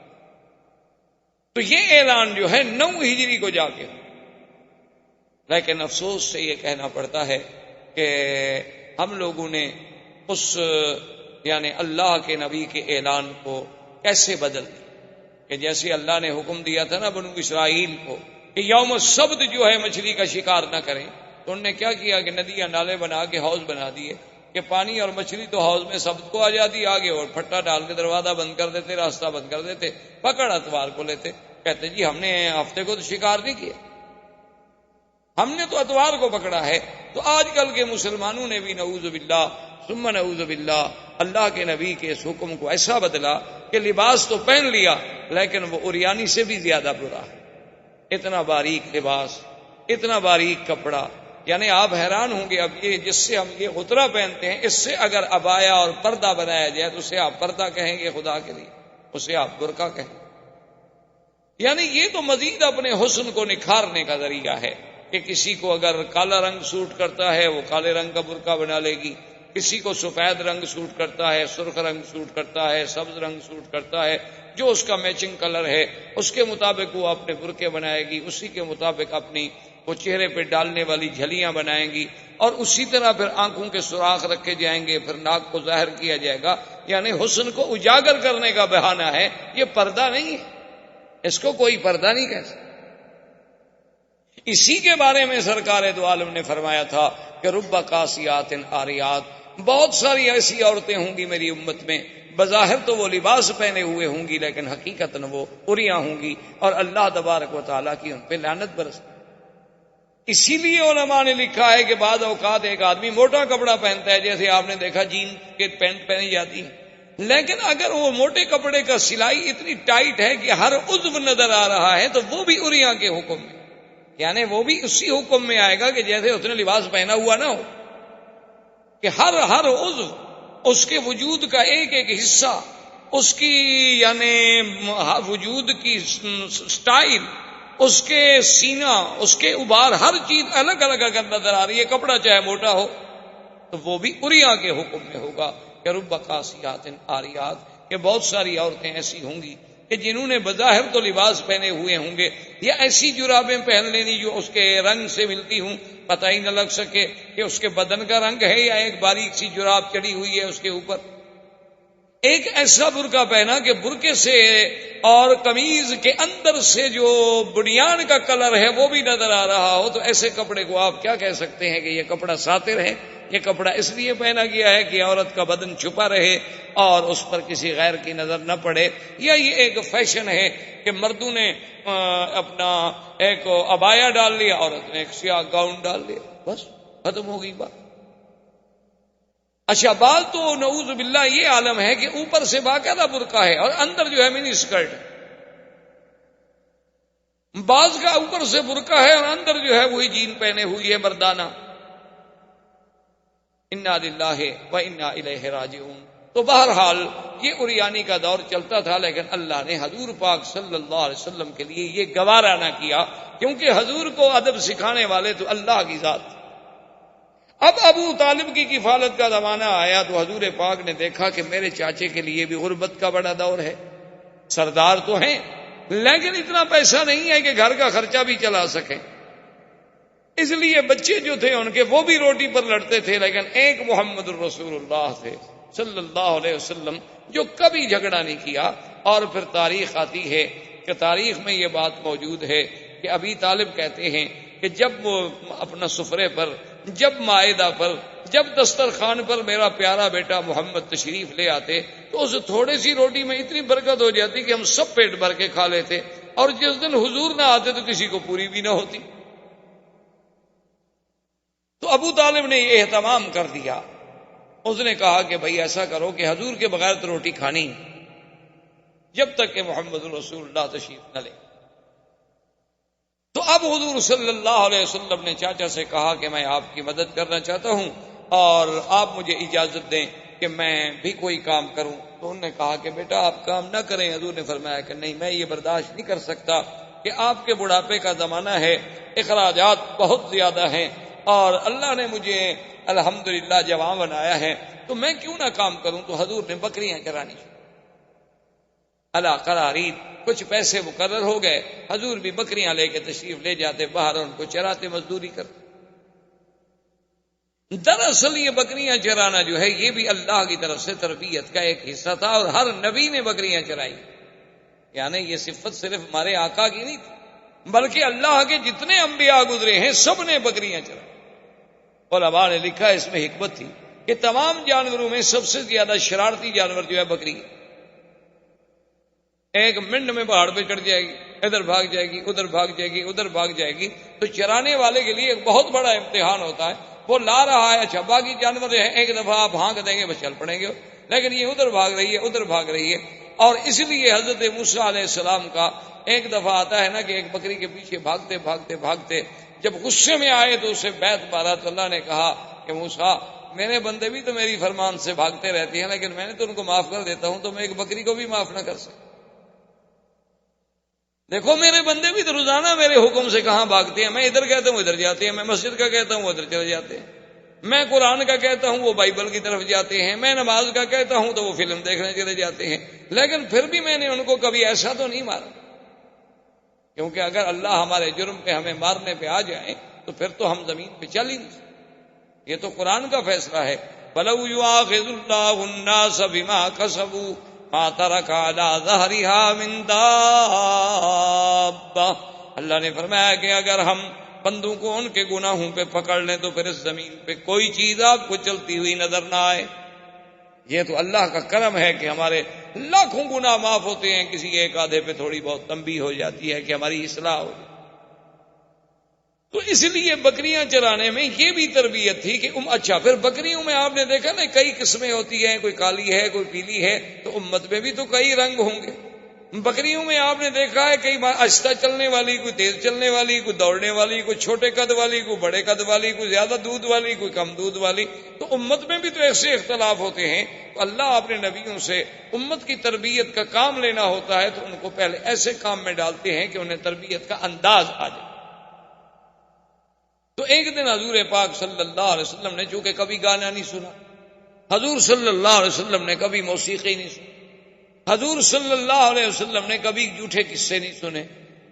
تو یہ اعلان جو ہے 9 ہجری کو جا کے، لیکن افسوس سے یہ کہنا پڑتا ہے کہ ہم لوگوں نے اس یعنی اللہ کے نبی کے اعلان کو کیسے بدل دیا کہ جیسے اللہ نے حکم دیا تھا نا بنو اسرائیل کو کہ یوم السبت جو ہے مچھلی کا شکار نہ کریں، تو انہوں نے کیا کیا کہ ندیاں نالے بنا کے حوض بنا دیے کہ پانی اور مچھلی تو حوض میں سبت کو آ جاتی آگے، اور پھٹا ڈال کے دروازہ بند کر دیتے، راستہ بند کر دیتے، پکڑ اتوار کو لیتے، کہتے جی ہم نے ہفتے کو تو شکار نہیں کیا، ہم نے تو اتوار کو پکڑا ہے۔ تو آج کل کے مسلمانوں نے بھی نعوذ باللہ ثم نعوذ باللہ اللہ کے نبی کے اس حکم کو ایسا بدلا کہ لباس تو پہن لیا لیکن وہ عریانی سے بھی زیادہ برا ہے۔ اتنا باریک لباس، اتنا باریک کپڑا، یعنی آپ حیران ہوں گے، اب یہ جس سے ہم یہ غترہ پہنتے ہیں، اس سے اگر عبایا اور پردہ بنایا جائے تو اسے آپ پردہ کہیں گے خدا کے لیے، اسے آپ برقع کہیں گے۔ یعنی یہ تو مزید اپنے حسن کو نکھارنے کا ذریعہ ہے کہ کسی کو اگر کالا رنگ سوٹ کرتا ہے وہ کالے رنگ کا برقع بنا لے گی، کسی کو سفید رنگ سوٹ کرتا ہے، سرخ رنگ سوٹ کرتا ہے، سبز رنگ سوٹ کرتا ہے، جو اس کا میچنگ کلر ہے اس کے مطابق وہ اپنے برقعے بنائے گی، اسی کے مطابق اپنی وہ چہرے پہ ڈالنے والی جھلیاں بنائیں گی، اور اسی طرح پھر آنکھوں کے سوراخ رکھے جائیں گے، پھر ناک کو ظاہر کیا جائے گا۔ یعنی حسن کو اجاگر کرنے کا بہانہ ہے، یہ پردہ نہیں ہے، اس کو کوئی پردہ نہیں کہہ سکتا۔ اسی کے بارے میں سرکار دو عالم نے فرمایا تھا کہ رب کاسیات عاریات، بہت ساری ایسی عورتیں ہوں گی میری امت میں، بظاہر تو وہ لباس پہنے ہوئے ہوں گی لیکن حقیقتاً وہ عریاں ہوں گی، اور اللہ تبارک و تعالیٰ کی ان پہ لعنت برس۔ اسی لیے علماء نے لکھا ہے کہ بعض اوقات ایک آدمی موٹا کپڑا پہنتا ہے، جیسے آپ نے دیکھا جین کے پینٹ پہنی جاتی ہے، لیکن اگر وہ موٹے کپڑے کا سلائی اتنی ٹائٹ ہے کہ ہر عضو نظر آ رہا ہے تو وہ بھی عریاں کے حکم میں، یعنی وہ بھی اسی حکم میں آئے گا کہ جیسے اس نے لباس پہنا ہوا نہ ہو، کہ ہر عضو، اس کے وجود کا ایک ایک حصہ، اس کی یعنی وجود کی سٹائل، اس کے سینہ، اس کے ابار، ہر چیز الگ الگ اگر نظر آ رہی ہے، کپڑا چاہے موٹا ہو تو وہ بھی عریاں کے حکم میں ہوگا کہ رب کاسیات عاریات، کہ بہت ساری عورتیں ایسی ہوں گی کہ جنہوں نے بظاہر تو لباس پہنے ہوئے ہوں گے، یا ایسی جرابیں پہن لینی جو اس کے رنگ سے ملتی ہوں، پتہ ہی نہ لگ سکے کہ اس کے بدن کا رنگ ہے یا ایک باریک سی جراب چڑھی ہوئی ہے اس کے اوپر۔ ایک ایسا برقع پہنا کہ برقعے سے اور قمیض کے اندر سے جو بنیان کا کلر ہے وہ بھی نظر آ رہا ہو، تو ایسے کپڑے کو آپ کیا کہہ سکتے ہیں کہ یہ کپڑا ساتر ہے؟ یہ کپڑا اس لیے پہنا گیا ہے کہ عورت کا بدن چھپا رہے اور اس پر کسی غیر کی نظر نہ پڑے، یا یہ ایک فیشن ہے کہ مردوں نے اپنا ایک عبایا ڈال لیا، عورت نے ایک سیاہ گاؤن ڈال لیا، بس ختم ہو گئی بات۔ اچھا، بال تو نعوذ باللہ یہ عالم ہے کہ اوپر سے باقاعدہ برقع ہے اور اندر جو ہے منی اسکرٹ، بعض کا اوپر سے برقع ہے اور اندر جو ہے وہی جین پہنے ہوئی ہے مردانہ۔ انا للہ و انا الیہ راجعون۔ تو بہرحال یہ عریانی کا دور چلتا تھا، لیکن اللہ نے حضور پاک صلی اللہ علیہ وسلم کے لیے یہ گوارا نہ کیا، کیونکہ حضور کو ادب سکھانے والے تو اللہ کی ذات تھی۔ اب ابو طالب کی کفالت کا زمانہ آیا تو حضور پاک نے دیکھا کہ میرے چاچے کے لیے بھی غربت کا بڑا دور ہے، سردار تو ہیں لیکن اتنا پیسہ نہیں ہے کہ گھر کا خرچہ بھی چلا سکیں، اس لیے بچے جو تھے ان کے وہ بھی روٹی پر لڑتے تھے، لیکن ایک محمد الرسول اللہ تھے صلی اللہ علیہ وسلم جو کبھی جھگڑا نہیں کیا۔ اور پھر تاریخ آتی ہے کہ تاریخ میں یہ بات موجود ہے کہ ابی طالب کہتے ہیں کہ جب وہ اپنا سفرے پر، جب مائدہ پر، جب دسترخوان پر میرا پیارا بیٹا محمد تشریف لے آتے تو اس تھوڑی سی روٹی میں اتنی برکت ہو جاتی کہ ہم سب پیٹ بھر کے کھا لیتے، اور جس دن حضور نہ آتے تو کسی کو پوری بھی نہ ہوتی۔ تو ابو طالب نے یہ اہتمام کر دیا، اس نے کہا کہ بھئی ایسا کرو کہ حضور کے بغیر تو روٹی کھانی جب تک کہ محمد رسول اللہ تشریف نہ لے۔ تو اب حضور صلی اللہ علیہ وسلم نے چاچا سے کہا کہ میں آپ کی مدد کرنا چاہتا ہوں اور آپ مجھے اجازت دیں کہ میں بھی کوئی کام کروں۔ تو انہوں نے کہا کہ بیٹا آپ کام نہ کریں۔ حضور نے فرمایا کہ نہیں، میں یہ برداشت نہیں کر سکتا کہ آپ کے بڑھاپے کا زمانہ ہے، اخراجات بہت زیادہ ہیں، اور اللہ نے مجھے الحمدللہ جوان بنایا ہے، تو میں کیوں نہ کام کروں۔ تو حضور نے بکریاں چرانی شروع۔ علی قرارید، کچھ پیسے مقرر ہو گئے، حضور بھی بکریاں لے کے تشریف لے جاتے باہر، ان کو چراتے، مزدوری کرتے۔ دراصل یہ بکریاں چرانا جو ہے یہ بھی اللہ کی طرف سے تربیت کا ایک حصہ تھا، اور ہر نبی نے بکریاں چرائی، یعنی یہ صفت صرف ہمارے آقا کی نہیں تھی، بلکہ اللہ کے جتنے انبیاء گزرے ہیں سب نے بکریاں چرائی۔ علماء نے لکھا اس میں حکمت تھی کہ تمام جانوروں میں سب سے زیادہ شرارتی جانور جو ہے بکری ہے۔ ایک منٹ میں پہاڑ پہ چڑھ جائے گی، ادھر بھاگ جائے گی، ادھر بھاگ جائے گی، ادھر بھاگ جائے گی، تو چرانے والے کے لیے ایک بہت بڑا امتحان ہوتا ہے۔ وہ لا رہا ہے، اچھا باقی جانور جو ہے ایک دفعہ آپ ہانک دیں گے بس چل پڑیں گے، لیکن یہ ادھر بھاگ رہی ہے، ادھر بھاگ رہی ہے۔ اور اس لیے حضرت موسیٰ علیہ السلام کا ایک دفعہ آتا ہے نا کہ ایک بکری کے پیچھے بھاگتے بھاگتے بھاگتے جب غصے میں آئے تو اسے بیت مارا، تو اللہ نے کہا کہ موسیٰ میرے بندے بھی تو میری فرمان سے بھاگتے رہتے ہیں، لیکن میں نے تو ان کو معاف کر دیتا ہوں، تو میں ایک بکری کو بھی معاف نہ کر سکتا؟ دیکھو میرے بندے بھی تو روزانہ میرے حکم سے کہاں بھاگتے ہیں، میں ادھر کہتا ہوں ادھر جاتے ہیں، میں مسجد کا کہتا ہوں ادھر چلے جاتے ہیں، میں قرآن کا کہتا ہوں وہ بائبل کی طرف جاتے ہیں، میں نماز کا کہتا ہوں تو وہ فلم دیکھنے چلے جاتے ہیں، لیکن پھر بھی میں نے ان کو کبھی ایسا تو نہیں مارا، کیونکہ اگر اللہ ہمارے جرم پہ ہمیں مارنے پہ آ جائے تو پھر تو ہم زمین پہ چل ہی نہیں سکتے۔ یہ تو قرآن کا فیصلہ ہے، وَلَوْ يُؤَاخِذُ اللَّهُ النَّاسَ بِمَا كَسَبُوا مَا تَرَكَ عَلَىٰ ظَهْرِهَا مِن دَابَّةٍ۔ اللہ نے فرمایا کہ اگر ہم بندوں کو ان کے گناہوں پہ پکڑ لیں تو پھر اس زمین پہ کوئی چیز آپ کو چلتی ہوئی نظر نہ آئے۔ یہ تو اللہ کا کرم ہے کہ ہمارے لاکھوں گناہ معاف ہوتے ہیں، کسی ایک آدھے پہ تھوڑی بہت تنبیہ ہو جاتی ہے کہ ہماری اصلاح ہو جائے۔ تو اس لیے بکریاں چرانے میں یہ بھی تربیت تھی کہ اچھا پھر بکریوں میں آپ نے دیکھا نا کئی قسمیں ہوتی ہیں، کوئی کالی ہے کوئی پیلی ہے، تو امت میں بھی تو کئی رنگ ہوں گے۔ بکریوں میں آپ نے دیکھا ہے کئی آہستہ چلنے والی، کوئی تیز چلنے والی، کوئی دوڑنے والی، کوئی چھوٹے قد والی، کوئی بڑے قد والی، کوئی زیادہ دودھ والی، کوئی کم دودھ والی۔ تو امت میں بھی تو ایسے اختلاف ہوتے ہیں، تو اللہ اپنے نبیوں سے امت کی تربیت کا کام لینا ہوتا ہے تو ان کو پہلے ایسے کام میں ڈالتے ہیں کہ انہیں تربیت کا انداز آ جائے۔ تو ایک دن حضور پاک صلی اللہ علیہ وسلم نے چونکہ کبھی گانا نہیں سنا، حضور صلی اللہ علیہ وسلم نے کبھی موسیقی نہیں سنی، حضور صلی اللہ علیہ وسلم نے کبھی جھوٹے قصے نہیں سنے،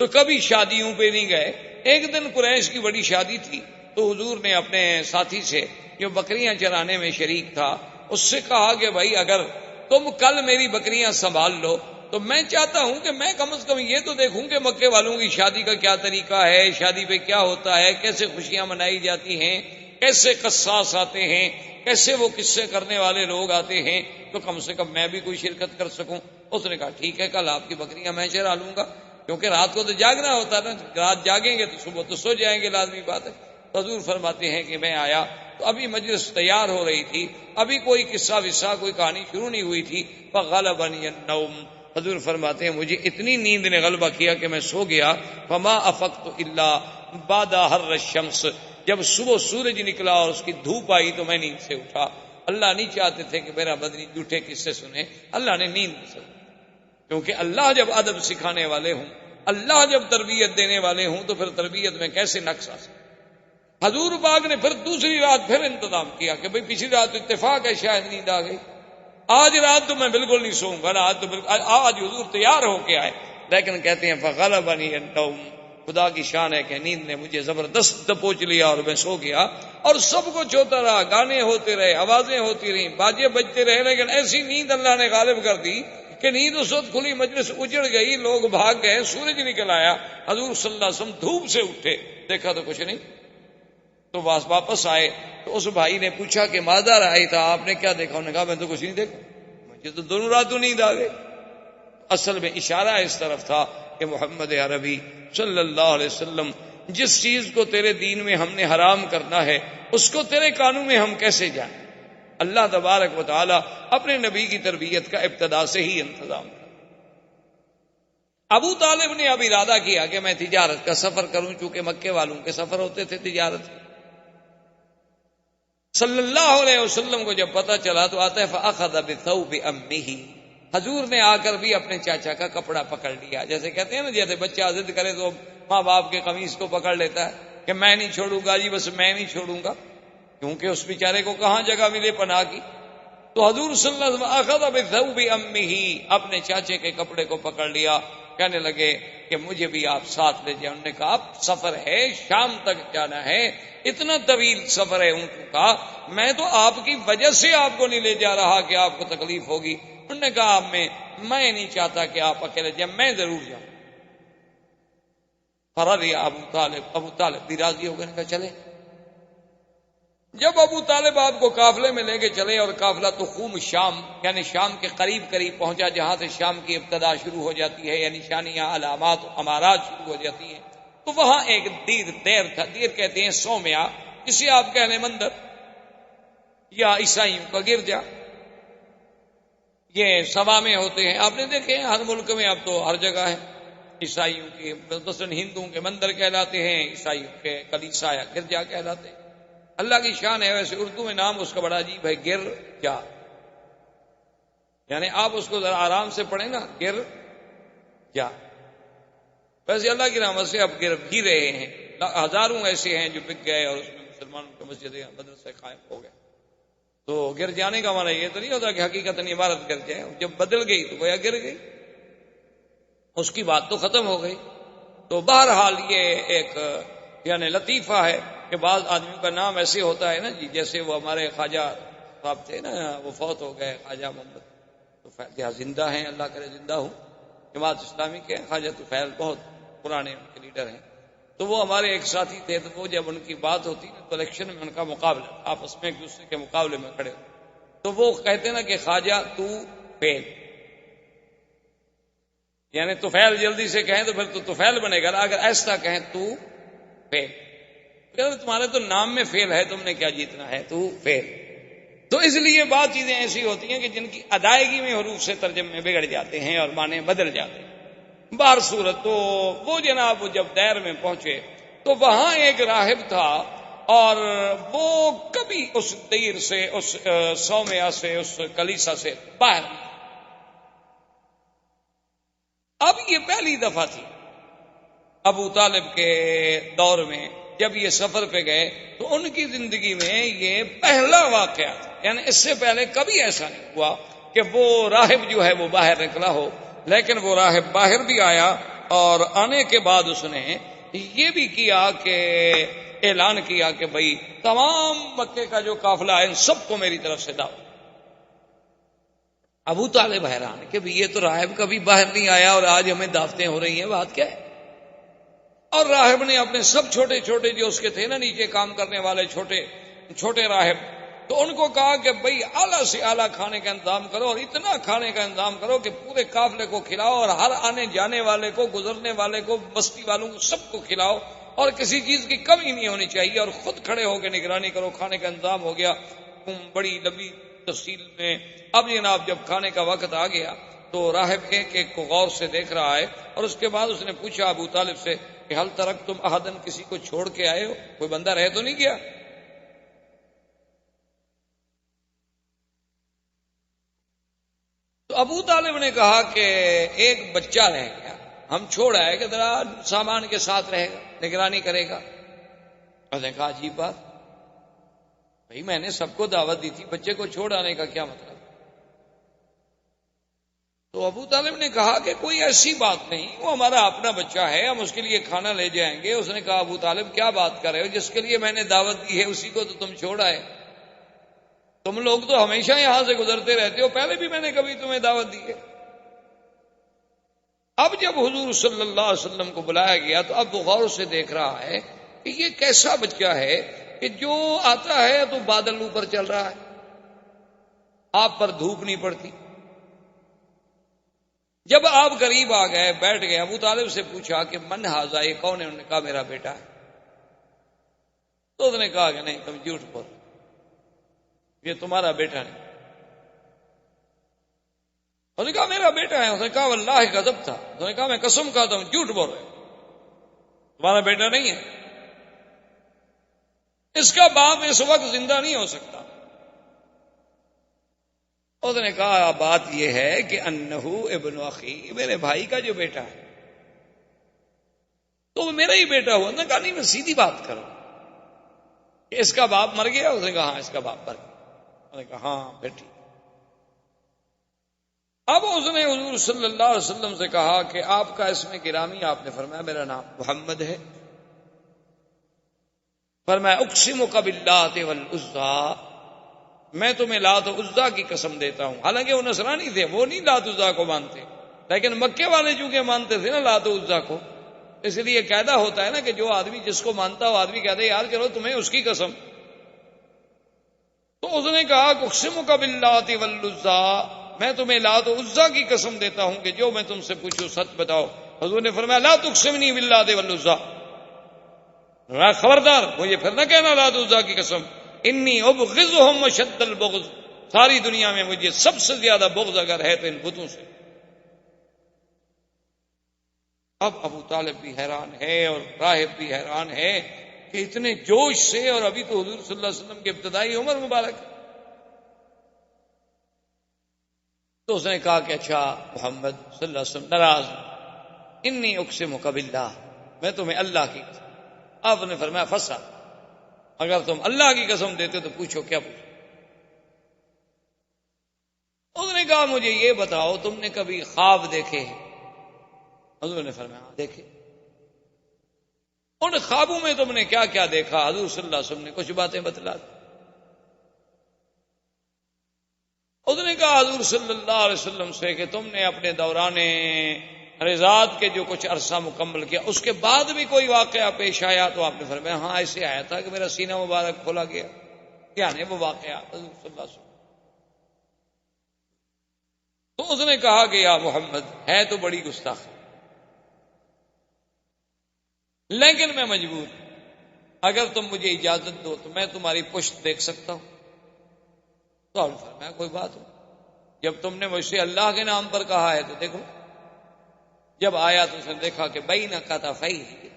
تو کبھی شادیوں پہ نہیں گئے۔ ایک دن قریش کی بڑی شادی تھی، تو حضور نے اپنے ساتھی سے جو بکریاں چرانے میں شریک تھا اس سے کہا کہ بھائی اگر تم کل میری بکریاں سنبھال لو تو میں چاہتا ہوں کہ میں کم از کم یہ تو دیکھوں کہ مکے والوں کی شادی کا کیا طریقہ ہے، شادی پہ کیا ہوتا ہے، کیسے خوشیاں منائی جاتی ہیں، کیسے قصاص آتے ہیں، کیسے وہ قصے کرنے والے لوگ آتے ہیں، تو کم سے کم میں بھی کوئی شرکت کر سکوں۔ اس نے کہا ٹھیک ہے کل آپ کی بکریاں میں چرا لوں گا، کیونکہ رات کو تو جاگنا ہوتا ہے نا، رات جاگیں گے تو صبح تو سو جائیں گے، لازمی بات ہے۔ حضور فرماتے ہیں کہ میں آیا تو ابھی مجلس تیار ہو رہی تھی، ابھی کوئی قصہ وصہ کوئی کہانی شروع نہیں ہوئی تھی، فغلبنی النوم، حضور فرماتے ہیں مجھے اتنی نیند نے غلبہ کیا کہ میں سو گیا، فما افقت الا بعد حر الشمس، جب صبح سورج نکلا اور اس کی دھوپ آئی تو میں نیند سے اٹھا۔ اللہ نہیں چاہتے تھے کہ میرا بدنی جھوٹے قصے سنے، اللہ نے نیند سے، کیونکہ اللہ جب ادب سکھانے والے ہوں، اللہ جب تربیت دینے والے ہوں تو پھر تربیت میں کیسے نقص آ سکتا۔ حضور پاک نے پھر دوسری رات پھر انتظام کیا کہ بھئی پچھلی رات تو اتفاق ہے شاید نیند آ گئی، آج رات تو میں بالکل نہیں سوؤں گا، آج تو بالکل، آج حضور تیار ہو کے آئے، لیکن کہتے ہیں فغلبنی النوم، خدا کی شان ہے کہ نیند نے مجھے زبردست دبوچ لیا اور میں سو گیا، اور سب کچھ ہوتا رہا، گانے ہوتے رہے، آوازیں ہوتی رہیں، باجے بجتے رہے، لیکن ایسی نیند اللہ نے غالب کر دی کہ نیند اس وقت کھلی، مجلس اجڑ گئی، لوگ بھاگ گئے، سورج نکل آیا، حضور صلی اللہ علیہ وسلم دھوپ سے اٹھے، دیکھا تو کچھ نہیں، تو واپس آئے تو اس بھائی نے پوچھا کہ ماذا رأیت تھا، آپ نے کیا دیکھا؟ انہوں نے کہا میں تو کچھ نہیں دیکھا، مجھے تو دونوں راتوں نیند آ گئی۔ اصل میں اشارہ اس طرف تھا کہ محمد عربی صلی اللہ علیہ وسلم جس چیز کو تیرے دین میں ہم نے حرام کرنا ہے اس کو تیرے قانون میں ہم کیسے جائیں؟ اللہ تبارک و تعالی اپنے نبی کی تربیت کا ابتدا سے ہی انتظام کر۔ ابو طالب نے اب ارادہ کیا کہ میں تجارت کا سفر کروں، چونکہ مکے والوں کے سفر ہوتے تھے تجارت۔ صلی اللہ علیہ وسلم کو جب پتہ چلا تو آتا ہے فأخذ بثوب امہ، حضور نے آ کر بھی اپنے چاچا کا کپڑا پکڑ لیا، جیسے کہتے ہیں نا جیسے بچہ ضد کرے تو ماں باپ کے قمیص کو پکڑ لیتا ہے کہ میں نہیں چھوڑوں گا جی، بس میں نہیں چھوڑوں گا، کیونکہ اس بیچارے کو کہاں جگہ ملے پناہ کی۔ تو حضور صلی اللہ علیہ وسلم اخذ بثوب امہ، اپنے چاچے کے کپڑے کو پکڑ لیا، کہنے لگے کہ مجھے بھی آپ ساتھ لے جائیں۔ انہوں نے کہا اب سفر ہے، شام تک جانا ہے، اتنا طویل سفر ہے اونٹوں کا، میں تو آپ کی وجہ سے آپ کو نہیں لے جا رہا کہ آپ کو تکلیف ہوگی۔ انہوں نے کہا میں نہیں چاہتا کہ آپ اکیلے جائیں، میں ضرور جاؤں۔ فرضی ابو طالب بھی راضی ہو گئے، کہا چلے۔ جب ابو طالب آپ کو قافلے میں لے کے چلے، اور قافلہ تو خوب شام یعنی شام کے قریب پہنچا، جہاں سے شام کی ابتدا شروع ہو جاتی ہے، یعنی نشانیاں، علامات، امارات شروع ہو جاتی ہیں، تو وہاں ایک دیر تھا، دیر کہتے ہیں سومیا، جسے آپ کہہ لیں مندر یا عیسائیوں کا گرجا، یہ سبا میں ہوتے ہیں، آپ نے دیکھے ہیں ہر ملک میں، اب تو ہر جگہ ہے۔ عیسائیوں کے مثلاً ہندوؤں کے مندر کہلاتے ہیں، عیسائیوں کے کلیسا یا گرجا کہلاتے ہیں۔ اللہ کی شان ہے، ویسے اردو میں نام اس کا بڑا عجیب ہے، گرجا، یعنی آپ اس کو ذرا آرام سے پڑھیں نا، گرجا۔ ویسے اللہ کی رحمت سے اب گر بھی رہے ہیں، ہزاروں ایسے ہیں جو بک گئے، اور اس میں مسلمانوں کی مسجدیں مدرسے قائم ہو گئے۔ تو گر جانے کا معنی یہ تو نہیں ہوتا کہ حقیقت عبارت گر جائے، جب بدل گئی تو گویا گر گئی، اس کی بات تو ختم ہو گئی۔ تو بہرحال یہ ایک یعنی لطیفہ ہے کہ بعض آدمیوں کا نام ایسے ہوتا ہے نا جی، جیسے وہ ہمارے خواجہ صاحب تھے نا، وہ فوت ہو گئے، خواجہ محمد تو زندہ ہیں، اللہ کرے زندہ ہوں، جماعت اسلامی کے خواجہ طفیل بہت پرانے ان کے لیڈر ہیں۔ تو وہ ہمارے ایک ساتھی تھے، تو وہ جب ان کی بات ہوتی نا تو الیکشن میں ان کا مقابلہ، آپس میں ایک دوسرے کے مقابلے میں کھڑے ہوتے، تو وہ کہتے نا کہ خواجہ تو فیل، یعنی طفیل جلدی سے کہیں تو پھر تو طفیل بنے گا، اگر ایسا کہیں تو فیل، تمہارے تو نام میں فیل ہے، تم نے کیا جیتنا ہے، تو فیل۔ تو اس لیے بعض چیزیں ایسی ہوتی ہیں کہ جن کی ادائیگی میں حروف سے ترجمے بگڑ جاتے ہیں اور معنی بدل جاتے ہیں۔ بہر صورت تو وہ جناب جب دیر میں پہنچے تو وہاں ایک راہب تھا، اور وہ کبھی اس دیر سے، اس سومیا سے، اس کلیسا سے باہر نہیں۔ اب یہ پہلی دفعہ تھی ابو طالب کے دور میں، جب یہ سفر پہ گئے تو ان کی زندگی میں یہ پہلا واقعہ تھا، یعنی اس سے پہلے کبھی ایسا نہیں ہوا کہ وہ راہب جو ہے وہ باہر نکلا ہو، لیکن وہ راہب باہر بھی آیا، اور آنے کے بعد اس نے یہ بھی کیا کہ اعلان کیا کہ بھئی تمام مکے کا جو قافلہ ہے ان سب کو میری طرف سے دعوت۔ ابو طالب حیران کہ یہ تو راہب کبھی باہر نہیں آیا اور آج ہمیں دعوتیں ہو رہی ہیں، بات کیا ہے؟ اور راہب نے اپنے سب چھوٹے چھوٹے جو اس کے تھے نا نیچے کام کرنے والے چھوٹے راہب، تو ان کو کہا کہ بھئی اعلیٰ سے اعلیٰ کھانے کا انتظام کرو، اور اتنا کھانے کا انتظام کرو کہ پورے قافلے کو کھلاؤ، اور ہر آنے جانے والے کو، گزرنے والے کو، بستی والوں کو، سب کو کھلاؤ، اور کسی چیز کی کمی نہیں ہونی چاہیے، اور خود کھڑے ہو کے نگرانی کرو۔ کھانے کا انتظام ہو گیا بڑی لمبی تفصیل میں۔ اب جناب جب کھانے کا وقت آ گیا تو راہب ایک کو غور سے دیکھ رہا ہے، اور اس کے بعد اس نے پوچھا ابو طالب سے کہ حل ترکتم احدن، کسی کو چھوڑ کے آئے ہو، کوئی بندہ رہ تو نہیں گیا؟ تو ابو طالب نے کہا کہ ایک بچہ رہ گیا، ہم چھوڑ آئے کہ ذرا سامان کے ساتھ رہے گا، نگرانی کرے گا۔ اس نے کہا عجیب بات، بھائی میں نے سب کو دعوت دی تھی، بچے کو چھوڑ آنے کا کیا مطلب؟ تو ابو طالب نے کہا کہ کوئی ایسی بات نہیں، وہ ہمارا اپنا بچہ ہے، ہم اس کے لیے کھانا لے جائیں گے۔ اس نے کہا ابو طالب کیا بات کر رہے ہو، جس کے لیے میں نے دعوت دی ہے اسی کو تو تم چھوڑ آئے، تم لوگ تو ہمیشہ یہاں سے گزرتے رہتے ہو، پہلے بھی میں نے کبھی تمہیں دعوت دی ہے۔ اب جب حضور صلی اللہ علیہ وسلم کو بلایا گیا تو اب وہ غور سے دیکھ رہا ہے کہ یہ کیسا بچہ ہے کہ جو آتا ہے تو بادل اوپر چل رہا ہے، آپ پر دھوپ نہیں پڑتی۔ جب آپ قریب آ گئے، بیٹھ گئے، ابو طالب سے پوچھا کہ من ھذا، یہ کون ہے؟ انہوں نے کہا میرا بیٹا ہے۔ تو اس نے کہا کہ نہیں، تم جھوٹ بول، یہ تمہارا بیٹا نہیں۔ اس نے کہا میرا بیٹا ہے۔ اس نے کہا واللہ غضب تھا، اس نے کہا میں قسم کھاتا ہوں جھوٹ بول رہے، تمہارا بیٹا نہیں ہے، اس کا باپ اس وقت زندہ نہیں ہو سکتا۔ اس نے کہا بات یہ ہے کہ انہو ابن اخی، میرے بھائی کا جو بیٹا ہے تو وہ میرا ہی بیٹا ہوا۔ اس نے کہا نہیں، میں سیدھی بات کروں کہ اس کا باپ مر گیا؟ اس نے کہا ہاں اس کا باپ مر گیا۔ اس نے کہا ہاں پھر ٹھیک۔ اب اس نے حضور صلی اللہ علیہ وسلم سے کہا کہ آپ کا اسم گرامی، آپ نے فرمایا میرا نام محمد ہے. فرمایا اقسمک باللات والعزیٰ، میں تمہیں لات و عزیٰ کی قسم دیتا ہوں. حالانکہ وہ نصرانی تھے، وہ نہیں لات عزیٰ کو مانتے، لیکن مکے والے چونکہ مانتے تھے نا لات و عزیٰ کو، اس لیے قاعدہ ہوتا ہے نا کہ جو آدمی جس کو مانتا ہو آدمی کہتا ہے یار چلو تمہیں اس کی قسم. تو اس نے کہا اقسمک باللات والعزیٰ، میں تمہیں لات و عزیٰ کی قسم دیتا ہوں کہ جو میں تم سے پوچھوں سچ بتاؤ. حضور نے فرمایا لا تقسمنی باللات والعزیٰ، خبردار مجھے پھر نہ کہنا لات و عزیٰ کی قسم. انی ابغضہم اشد البغض، ساری دنیا میں مجھے سب سے زیادہ بغض اگر ہے تو ان بتوں سے. اب ابو طالب بھی حیران ہے اور راہب بھی حیران ہے کہ اتنے جوش سے، اور ابھی تو حضور صلی اللہ علیہ وسلم کی ابتدائی عمر مبارک. تو اس نے کہا کہ اچھا محمد صلی اللہ علیہ وسلم ناراض، انی اقسمک باللہ، میں تمہیں اللہ کی قسم. آپ نے فرمایا فسا، اگر تم اللہ کی قسم دیتے تو پوچھو کیا پوچھو. اس نے کہا مجھے یہ بتاؤ تم نے کبھی خواب دیکھے ہیں؟ حضور نے فرمایا دیکھے. ان خوابوں میں تم نے کیا کیا دیکھا؟ حضور صلی اللہ علیہ وسلم نے کچھ باتیں بتلا دی. اس نے کہا حضور صلی اللہ علیہ وسلم سے کہ تم نے اپنے دوران رضاعت کے جو کچھ عرصہ مکمل کیا اس کے بعد بھی کوئی واقعہ پیش آیا؟ تو آپ نے فرمایا ہاں ایسے آیا تھا کہ میرا سینہ مبارک کھولا گیا. یعنی وہ واقعہ حضور صلی اللہ علیہ وسلم. تو اس نے کہا کہ یا محمد ہے تو بڑی گستاخی، لیکن میں مجبور، اگر تم مجھے اجازت دو تو میں تمہاری پشت دیکھ سکتا ہوں. تو آپ نے فرمایا کوئی بات نہیں، جب تم نے مجھ سے اللہ کے نام پر کہا ہے تو دیکھو. جب آیا تو اس نے دیکھا کہ بین کتفیہ،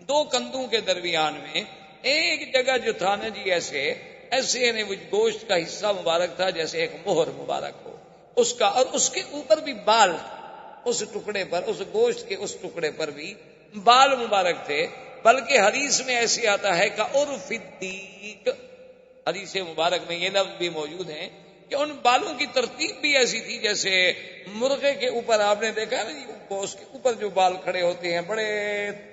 دو کندھوں کے درمیان میں ایک جگہ جو تھا نا جی ایسے وہ گوشت کا حصہ مبارک تھا جیسے ایک مہر مبارک ہو اس کا، اور اس کے اوپر بھی بال، اس ٹکڑے پر، اس گوشت کے اس ٹکڑے پر بھی بال مبارک تھے. بلکہ حدیث میں ایسے آتا ہے کہ عرف الدیک، حدیث مبارک میں یہ لفظ بھی موجود ہیں کہ ان بالوں کی ترتیب بھی ایسی تھی جیسے مرغے کے اوپر آپ نے دیکھا نا جی اس کے اوپر جو بال کھڑے ہوتے ہیں بڑے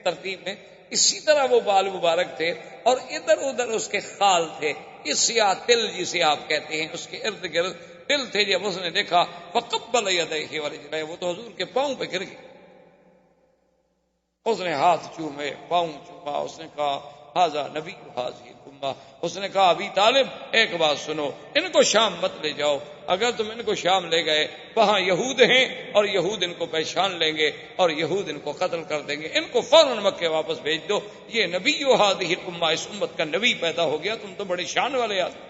ترتیب میں، اسی طرح وہ بال مبارک تھے. اور ادھر ادھر اس کے خال تھے، اس سیاہ تل جسے آپ کہتے ہیں اس کے ارد گرد تل تھے. جب اس نے دیکھا فقبل یدیہ ورجلہ، وہ تو حضور کے پاؤں پہ گر گئے. اس نے ہاتھ چومے، پاؤں چوما. اس نے کہا ھذا نبی ھذہ الامہ. اس نے کہا ابی طالب ایک بات سنو، ان کو شام مت لے جاؤ. اگر تم ان کو شام لے گئے وہاں یہود ہیں اور یہود ان کو پہچان لیں گے اور یہود ان کو قتل کر دیں گے. ان کو فوراً مکے واپس بھیج دو. یہ نبی ھذہ الامہ، اس امت کا نبی پیدا ہو گیا، تم تو بڑے شان والے آدمی.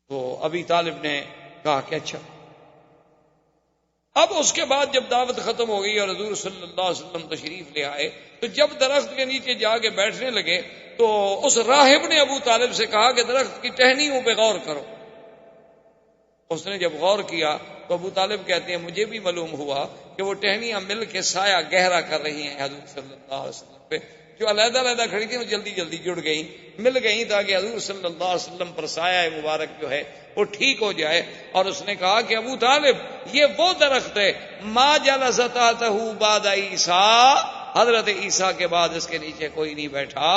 تو ابی طالب نے کہا کہ اچھا. اب اس کے بعد جب دعوت ختم ہو گئی اور حضور صلی اللہ علیہ وسلم تشریف لے آئے تو جب درخت کے نیچے جا کے بیٹھنے لگے تو اس راہب نے ابو طالب سے کہا کہ درخت کی ٹہنیوں پہ غور کرو. اس نے جب غور کیا تو ابو طالب کہتے ہیں مجھے بھی معلوم ہوا کہ وہ ٹہنیاں مل کے سایہ گہرا کر رہی ہیں حضور صلی اللہ علیہ وسلم پہ. جو علیحدہ علیحدہ کھڑی تھی وہ جلدی جلدی جڑ گئیں، مل گئیں تاکہ حضور صلی اللہ علیہ وسلم پر سایہ مبارک جو ہے وہ ٹھیک ہو جائے. اور اس نے کہا کہ ابو طالب یہ وہ درخت ہے ما جلس تحتہ بعد عیسیٰ، حضرت عیسیٰ کے بعد اس کے نیچے کوئی نہیں بیٹھا.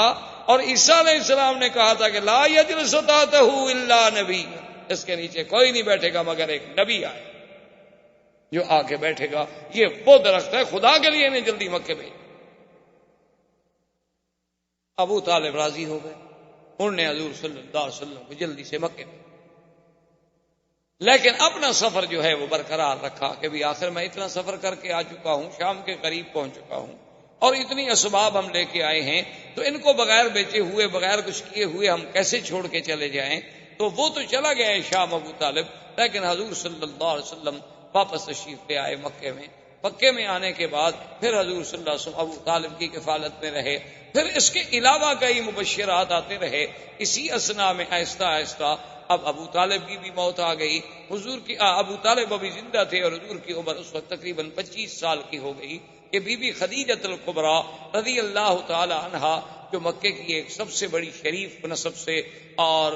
اور عیسیٰ علیہ السلام نے کہا تھا کہ لا یجلس تحتہ الا نبی، اس کے نیچے کوئی نہیں بیٹھے گا مگر ایک نبی آئے جو آ کے بیٹھے گا. یہ وہ درخت ہے، خدا کے لیے انہیں جلدی مکے بھیج. ابو طالب راضی ہو گئے، انہوں نے حضور صلی اللہ علیہ وسلم کو جلدی سے مکے میں، لیکن اپنا سفر جو ہے وہ برقرار رکھا کہ بھی آخر میں اتنا سفر کر کے آ چکا ہوں، شام کے قریب پہنچ چکا ہوں اور اتنی اسباب ہم لے کے آئے ہیں تو ان کو بغیر بیچے ہوئے بغیر کچھ کیے ہوئے ہم کیسے چھوڑ کے چلے جائیں. تو وہ تو چلا گیا ہے شام ابو طالب، لیکن حضور صلی اللہ علیہ وسلم واپس تشریف لے آئے مکے میں. مکے میں آنے کے بعد پھر حضور صلی اللہ علیہ وسلم ابو طالب کی کفالت میں رہے. پھر اس کے علاوہ کئی مبشرات آتے رہے. اسی اسنا میں آہستہ آہستہ اب ابو طالب کی بھی موت آ گئی. حضور کی ابو طالب ابھی زندہ تھے اور حضور کی عمر اس وقت تقریباً 25 سال کی ہو گئی کہ بی بی خدیجۃ الکبریٰ رضی اللہ تعالی عنہا جو مکے کی ایک سب سے بڑی شریف نسب سے اور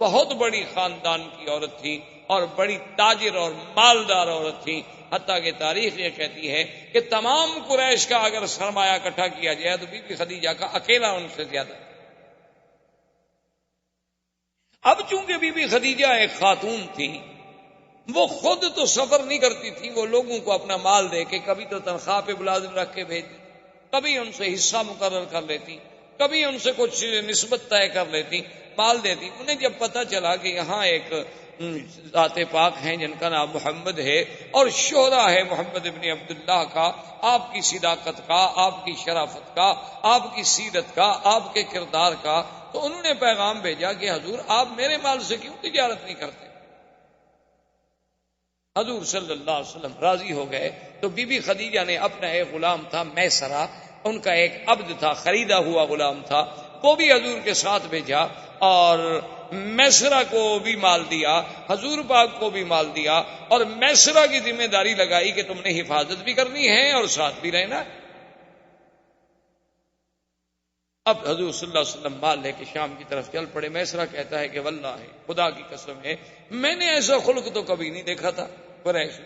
بہت بڑی خاندان کی عورت تھی اور بڑی تاجر اور مالدار عورت تھی، حتیٰ کہ تاریخ یہ کہتی ہے کہ تمام قریش کا اگر سرمایہ اکٹھا کیا جائے تو بی بی خدیجہ کا اکیلا ان سے زیادہ۔ اب چونکہ بی بی خدیجہ ایک خاتون تھی، وہ خود تو سفر نہیں کرتی تھی، وہ لوگوں کو اپنا مال دے کے کبھی تو تنخواہ پہ ملازم رکھ کے بھیج دیتی، کبھی ان سے حصہ مقرر کر لیتی، کبھی ان سے کچھ نسبت طے کر لیتی، مال دیتی۔ انہیں جب پتہ چلا کہ یہاں ایک ذات پاک ہیں جن کا نام محمد ہے اور شہرا ہے محمد ابن عبداللہ کا، آپ کی صداقت کا، آپ کی شرافت کا، آپ کی سیرت کا، آپ کے کردار کا، تو انہوں نے پیغام بھیجا کہ حضور آپ میرے مال سے کیوں تجارت نہیں کرتے؟ حضور صلی اللہ علیہ وسلم راضی ہو گئے۔ تو بی بی خدیجہ نے اپنا ایک غلام تھا میسرہ، ان کا ایک عبد تھا، خریدا ہوا غلام تھا، وہ بھی حضور کے ساتھ بھیجا اور میسرہ کو بھی مال دیا، حضور پاک کو بھی مال دیا، اور میسرہ کی ذمہ داری لگائی کہ تم نے حفاظت بھی کرنی ہے اور ساتھ بھی رہنا۔ اب حضور صلی اللہ علیہ وسلم مال لے کے شام کی طرف چل پڑے۔ میسرہ کہتا ہے کہ واللہ خدا کی قسم ہے میں نے ایسا خلق تو کبھی نہیں دیکھا تھا قریش۔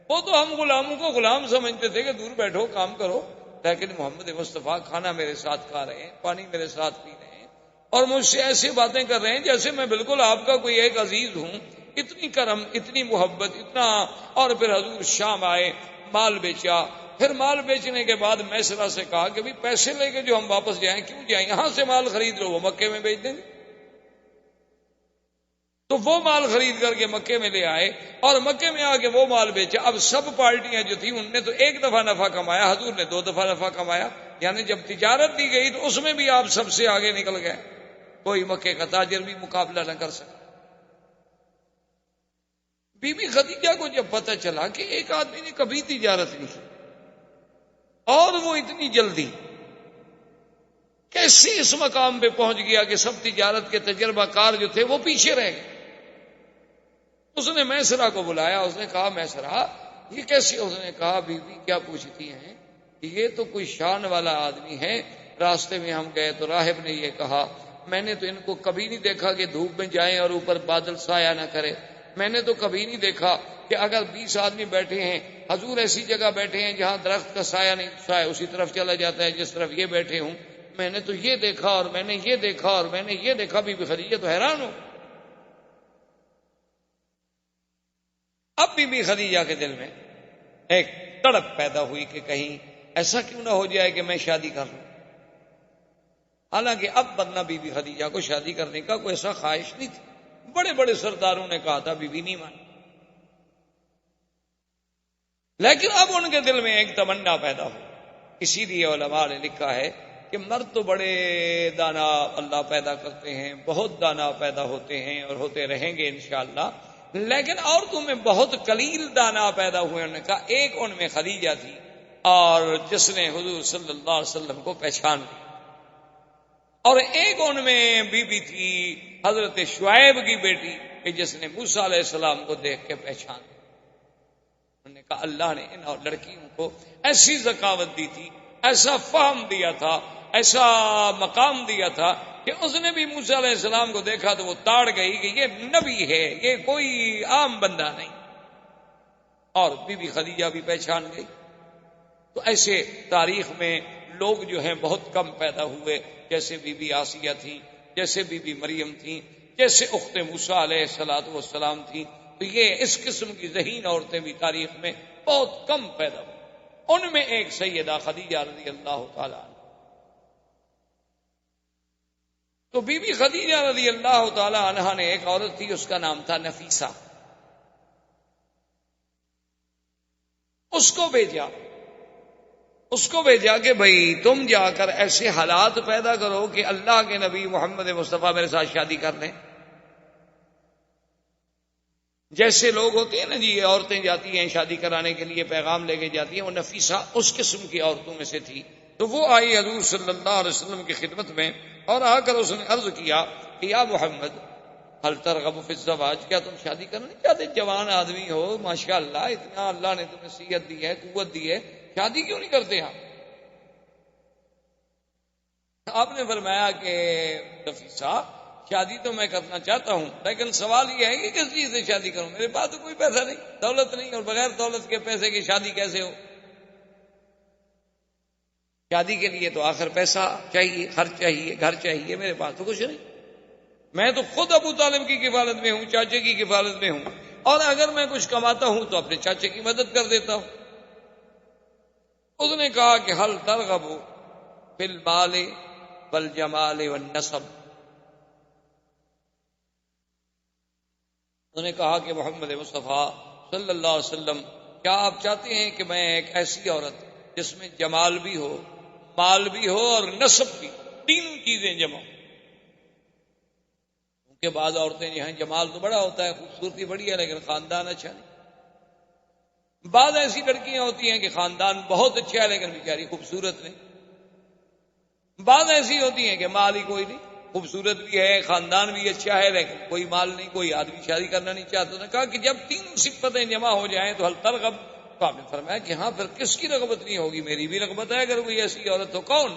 وہ تو ہم غلاموں کو غلام سمجھتے تھے کہ دور بیٹھو کام کرو، لیکن محمد مصطفیٰ کھانا میرے ساتھ کھا رہے ہیں، پانی میرے ساتھ پی رہے ہیں، اور مجھ سے ایسی باتیں کر رہے ہیں جیسے میں بالکل آپ کا کوئی ایک عزیز ہوں۔ اتنی کرم، اتنی محبت، اتنا۔ اور پھر حضور شام آئے، مال بیچا، پھر مال بیچنے کے بعد میسرہ سے کہا کہ بھی پیسے لے کے جو ہم واپس جائیں کیوں جائیں، یہاں سے مال خرید لو، وہ مکے میں بیچ دیں گے۔ تو وہ مال خرید کر کے مکے میں لے آئے اور مکے میں آ کے وہ مال بیچا۔ اب سب پارٹیاں جو تھیں ان نے تو ایک دفعہ نفع کمایا، حضور نے 2 دفعہ نفع کمایا، یعنی جب تجارت دی گئی تو اس میں بھی آپ سب سے آگے نکل گئے، کوئی مکے کا تاجر بھی مقابلہ نہ کر سکا۔ بی بی خدیجہ کو جب پتہ چلا کہ ایک آدمی نے کبھی تجارت نہیں کی اور وہ اتنی جلدی کیسے اس مقام پہ پہنچ گیا کہ سب تجارت کے تجربہ کار جو تھے وہ پیچھے رہ گئے، اس نے میسرہ کو بلایا، اس نے کہا میسرہ یہ کیسے؟ اس نے کہا بی بی کیا پوچھتی ہیں، یہ تو کوئی شان والا آدمی ہے، راستے میں ہم گئے تو راہب نے یہ کہا، میں نے تو ان کو کبھی نہیں دیکھا کہ دھوپ میں جائیں اور اوپر بادل سایہ نہ کرے، میں نے تو کبھی نہیں دیکھا کہ اگر 20 آدمی بیٹھے ہیں، حضور ایسی جگہ بیٹھے ہیں جہاں درخت کا سایہ نہیں، سایہ اسی طرف چلا جاتا ہے جس طرف یہ بیٹھے ہوں، میں نے تو یہ دیکھا اور میں نے یہ دیکھا اور میں نے یہ دیکھا۔ بی بی خدیجہ تو حیران ہو۔ اب بی بی خدیجہ کے دل میں ایک تڑپ پیدا ہوئی کہ کہیں ایسا کیوں نہ ہو جائے کہ میں شادی کر لوں۔ حالانکہ اب ورنہ بی بی خدیجہ کو شادی کرنے کا کوئی ایسا خواہش نہیں تھی، بڑے بڑے سرداروں نے کہا تھا، بی بی نہیں مانی، لیکن اب ان کے دل میں ایک تمنا پیدا ہو۔ اسی لیے علماء نے لکھا ہے کہ مرد تو بڑے دانا اللہ پیدا کرتے ہیں، بہت دانا پیدا ہوتے ہیں اور ہوتے رہیں گے انشاءاللہ، لیکن عورتوں میں بہت قلیل دانا پیدا ہوئے۔ انہوں نے کہا ایک ان میں خدیجہ تھی اور جس نے حضور صلی اللہ علیہ وسلم کو پہچان لی، اور ایک ان میں بی بی تھی حضرت شعیب کی بیٹی کہ جس نے موسیٰ علیہ السلام کو دیکھ کے پہچان لی۔ انہوں نے کہا اللہ نے ان لڑکیوں کو ایسی ذکاوت دی تھی، ایسا فہم دیا تھا، ایسا مقام دیا تھا کہ اس نے بھی موسیٰ علیہ السلام کو دیکھا تو وہ تاڑ گئی کہ یہ نبی ہے، یہ کوئی عام بندہ نہیں، اور بی بی خدیجہ بھی پہچان گئی۔ تو ایسے تاریخ میں لوگ جو ہیں بہت کم پیدا ہوئے، جیسے بی بی آسیہ تھی، جیسے بی بی مریم تھی، جیسے اخت موسیٰ علیہ السلام تھی۔ تو یہ اس قسم کی ذہین عورتیں بھی تاریخ میں بہت کم پیدا ہوئی، ان میں ایک سیدہ خدیجہ رضی اللہ تعالی عنہ۔ تو بی بی خدیجہ رضی اللہ تعالی عنہ نے ایک عورت تھی، اس کا نام تھا نفیسہ، اس کو بھیجا کہ بھائی تم جا کر ایسے حالات پیدا کرو کہ اللہ کے نبی محمد مصطفیٰ میرے ساتھ شادی کر لیں۔ جیسے لوگ ہوتے ہیں نا جی، عورتیں جاتی ہیں شادی کرانے کے لیے، پیغام لے کے جاتی ہیں، وہ نفیسہ اس قسم کی عورتوں میں سے تھی۔ تو وہ آئی حضور صلی اللہ علیہ وسلم کی خدمت میں اور آ کر اس نے عرض کیا کہ یا محمد هل ترغب فی الزواج، کیا تم شادی کرنا نہیں چاہتے؟ جوان آدمی ہو ماشاءاللہ، اتنا اللہ نے تمہیں صحت دی ہے، قوت دی ہے، شادی کیوں نہیں کرتے آپ؟ آپ نے فرمایا کہ نفیسہ شادی تو میں کرنا چاہتا ہوں، لیکن سوال یہ ہے کہ کس چیز سے شادی کروں؟ میرے پاس تو کوئی پیسہ نہیں، دولت نہیں، اور بغیر دولت کے پیسے کی شادی کیسے ہو؟ شادی کے لیے تو آخر پیسہ چاہیے، خرچ چاہیے، گھر چاہیے، میرے پاس تو کچھ نہیں۔ میں تو خود ابو طالب کی کفالت میں ہوں، چاچے کی کفالت میں ہوں، اور اگر میں کچھ کماتا ہوں تو اپنے چاچے کی مدد کر دیتا ہوں۔ اس نے کہا کہ حل ترغب فی المال والجمال والنسب، انہوں نے کہا کہ محمد مصطفیٰ صلی اللہ علیہ وسلم، کیا آپ چاہتے ہیں کہ میں ایک ایسی عورت جس میں جمال بھی ہو، مال بھی ہو اور نسب بھی، تینوں چیزیں جمع ہوں؟ کیونکہ بعض عورتیں جو ہیں جمال تو بڑا ہوتا ہے، خوبصورتی بڑی ہے، لیکن خاندان اچھا نہیں۔ بعض ایسی لڑکیاں ہوتی ہیں کہ خاندان بہت اچھا ہے لیکن بیچاری خوبصورت نہیں۔ بعض ایسی ہوتی ہیں کہ مال ہی کوئی نہیں، خوبصورت بھی ہے، خاندان بھی اچھا ہے، لیکن کوئی مال نہیں، کوئی آدمی شادی کرنا نہیں چاہتا۔ انہوں نے کہا کہ جب تینوں صفتیں جمع ہو جائیں تو حل ترغب، تو آپ نے فرمایا کہ ہاں، پھر کس کی رغبت نہیں ہوگی؟ میری بھی رغبت ہے اگر کوئی ایسی عورت ہو۔ کون؟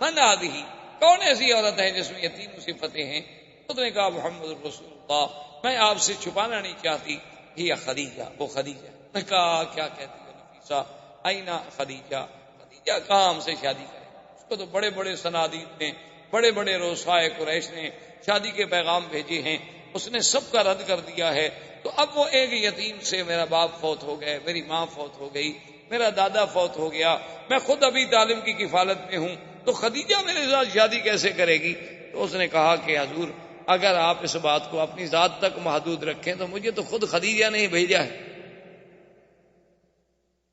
من آدھی، کون ایسی عورت ہے جس میں یہ تینوں صفتیں ہیں؟ اس نے کہا محمد رسول اللہ، میں آپ سے چھپانا نہیں چاہتی، یہ خدیجہ، وہ خدیجہ۔ میں کہا کیا کہتی ہے نفیسہ؟ اینا خدیجہ، خدیجہ کہاں ہم سے شادی کرے؟ اس کو تو بڑے بڑے صنادید نے، بڑے بڑے روسائے قریش نے شادی کے پیغام بھیجے ہیں، اس نے سب کا رد کر دیا ہے۔ تو اب وہ ایک یتیم سے، میرا باپ فوت ہو گئے، میری ماں فوت ہو گئی، میرا دادا فوت ہو گیا، میں خود ابھی طالب کی کفالت میں ہوں، تو خدیجہ میرے ساتھ شادی کیسے کرے گی؟ تو اس نے کہا کہ حضور، اگر آپ اس بات کو اپنی ذات تک محدود رکھیں تو مجھے تو خود خدیجہ نے ہی بھیجا ہے۔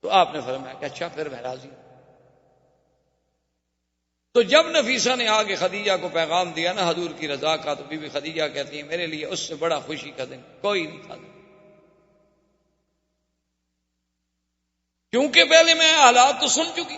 تو آپ نے فرمایا کہ اچھا، پھر میں راضی ہوں۔ تو جب نفیسہ نے آگے خدیجہ کو پیغام دیا نا حضور کی رضا کا، تو بی بی خدیجہ کہتی ہیں میرے لیے اس سے بڑا خوشی کا دن کوئی نہیں تھا، کیونکہ پہلے میں حالات تو سن چکی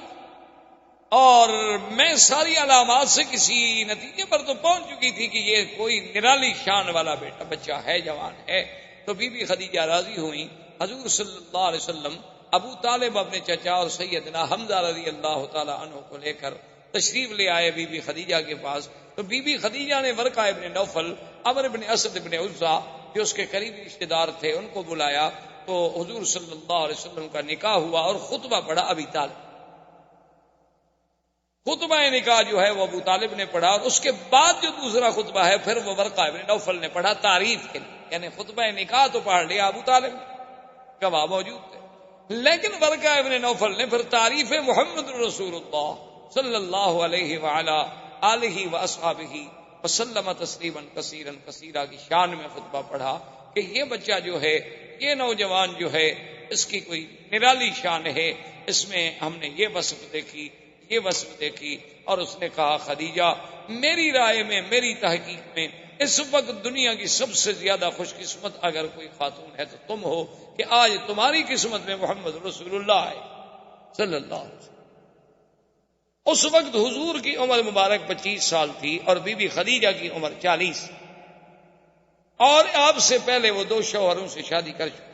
اور میں ساری علامات سے کسی نتیجے پر تو پہنچ چکی تھی کہ یہ کوئی نرالی شان والا بیٹا بچہ ہے، جوان ہے۔ تو بی بی خدیجہ راضی ہوئیں۔ حضور صلی اللہ علیہ وسلم ابو طالب اپنے چچا اور سیدنا حمزہ رضی اللہ تعالی عنہ کو لے کر تشریف لے آئے بی بی خدیجہ کے پاس۔ تو بی بی خدیجہ نے ورقہ ابن نوفل، عمرو ابن اسد ابن عزہ جو اس کے قریبی رشتہ دار تھے ان کو بلایا، تو حضور صلی اللہ علیہ وسلم کا نکاح ہوا اور خطبہ پڑھا ابی طالب۔ خطبہ نکاح جو ہے وہ ابو طالب نے پڑھا، اور اس کے بعد جو دوسرا خطبہ ہے پھر وہ ورقہ ابن نوفل نے پڑھا تعریف کے لیے، یعنی خطبہ نکاح تو پڑھ لیا ابو طالب نے، گواہ موجود تھے، لیکن ورقہ ابن نوفل نے پھر تعریف محمد رسول اللہ صلی اللہ علیہ وعلا آلہ واصحابہ وسلم تسلیما کثیرا کثیرا کی شان میں خطبہ پڑھا کہ یہ بچہ جو ہے، یہ نوجوان جو ہے، اس کی کوئی نرالی شان ہے، اس میں ہم نے یہ وصف دیکھی، یہ وصف دیکھی۔ اور اس نے کہا خدیجہ، میری رائے میں، میری تحقیق میں اس وقت دنیا کی سب سے زیادہ خوش قسمت اگر کوئی خاتون ہے تو تم ہو، کہ آج تمہاری قسمت میں محمد رسول اللہ ہے صلی اللہ علیہ وسلم۔ اس وقت حضور کی عمر مبارک 25 سال تھی اور بی بی خدیجہ کی عمر 40، اور آپ سے پہلے وہ 2 شوہروں سے شادی کر چکے۔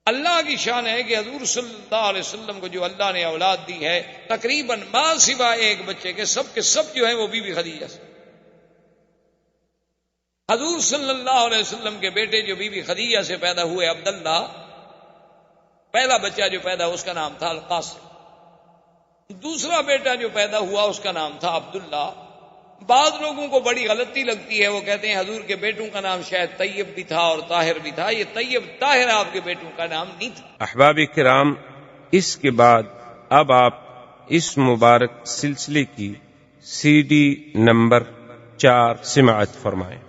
اللہ کی شان ہے کہ حضور صلی اللہ علیہ وسلم کو جو اللہ نے اولاد دی ہے، تقریباً ما سوائے ایک بچے کے سب جو ہیں وہ بی بی خدیجہ سے۔ حضور صلی اللہ علیہ وسلم کے بیٹے جو بی بی خدیجہ سے پیدا ہوئے عبداللہ، پہلا بچہ جو پیدا ہوا اس کا نام تھا القاسم، دوسرا بیٹا جو پیدا ہوا اس کا نام تھا عبداللہ۔ بعض لوگوں کو بڑی غلطی لگتی ہے، وہ کہتے ہیں حضور کے بیٹوں کا نام شاید طیب بھی تھا اور طاہر بھی تھا، یہ طیب طاہر آپ کے بیٹوں کا نام نہیں تھا۔ احباب کرام، اس کے بعد اب آپ اس مبارک سلسلے کی CD نمبر 4 سماعت فرمائیں۔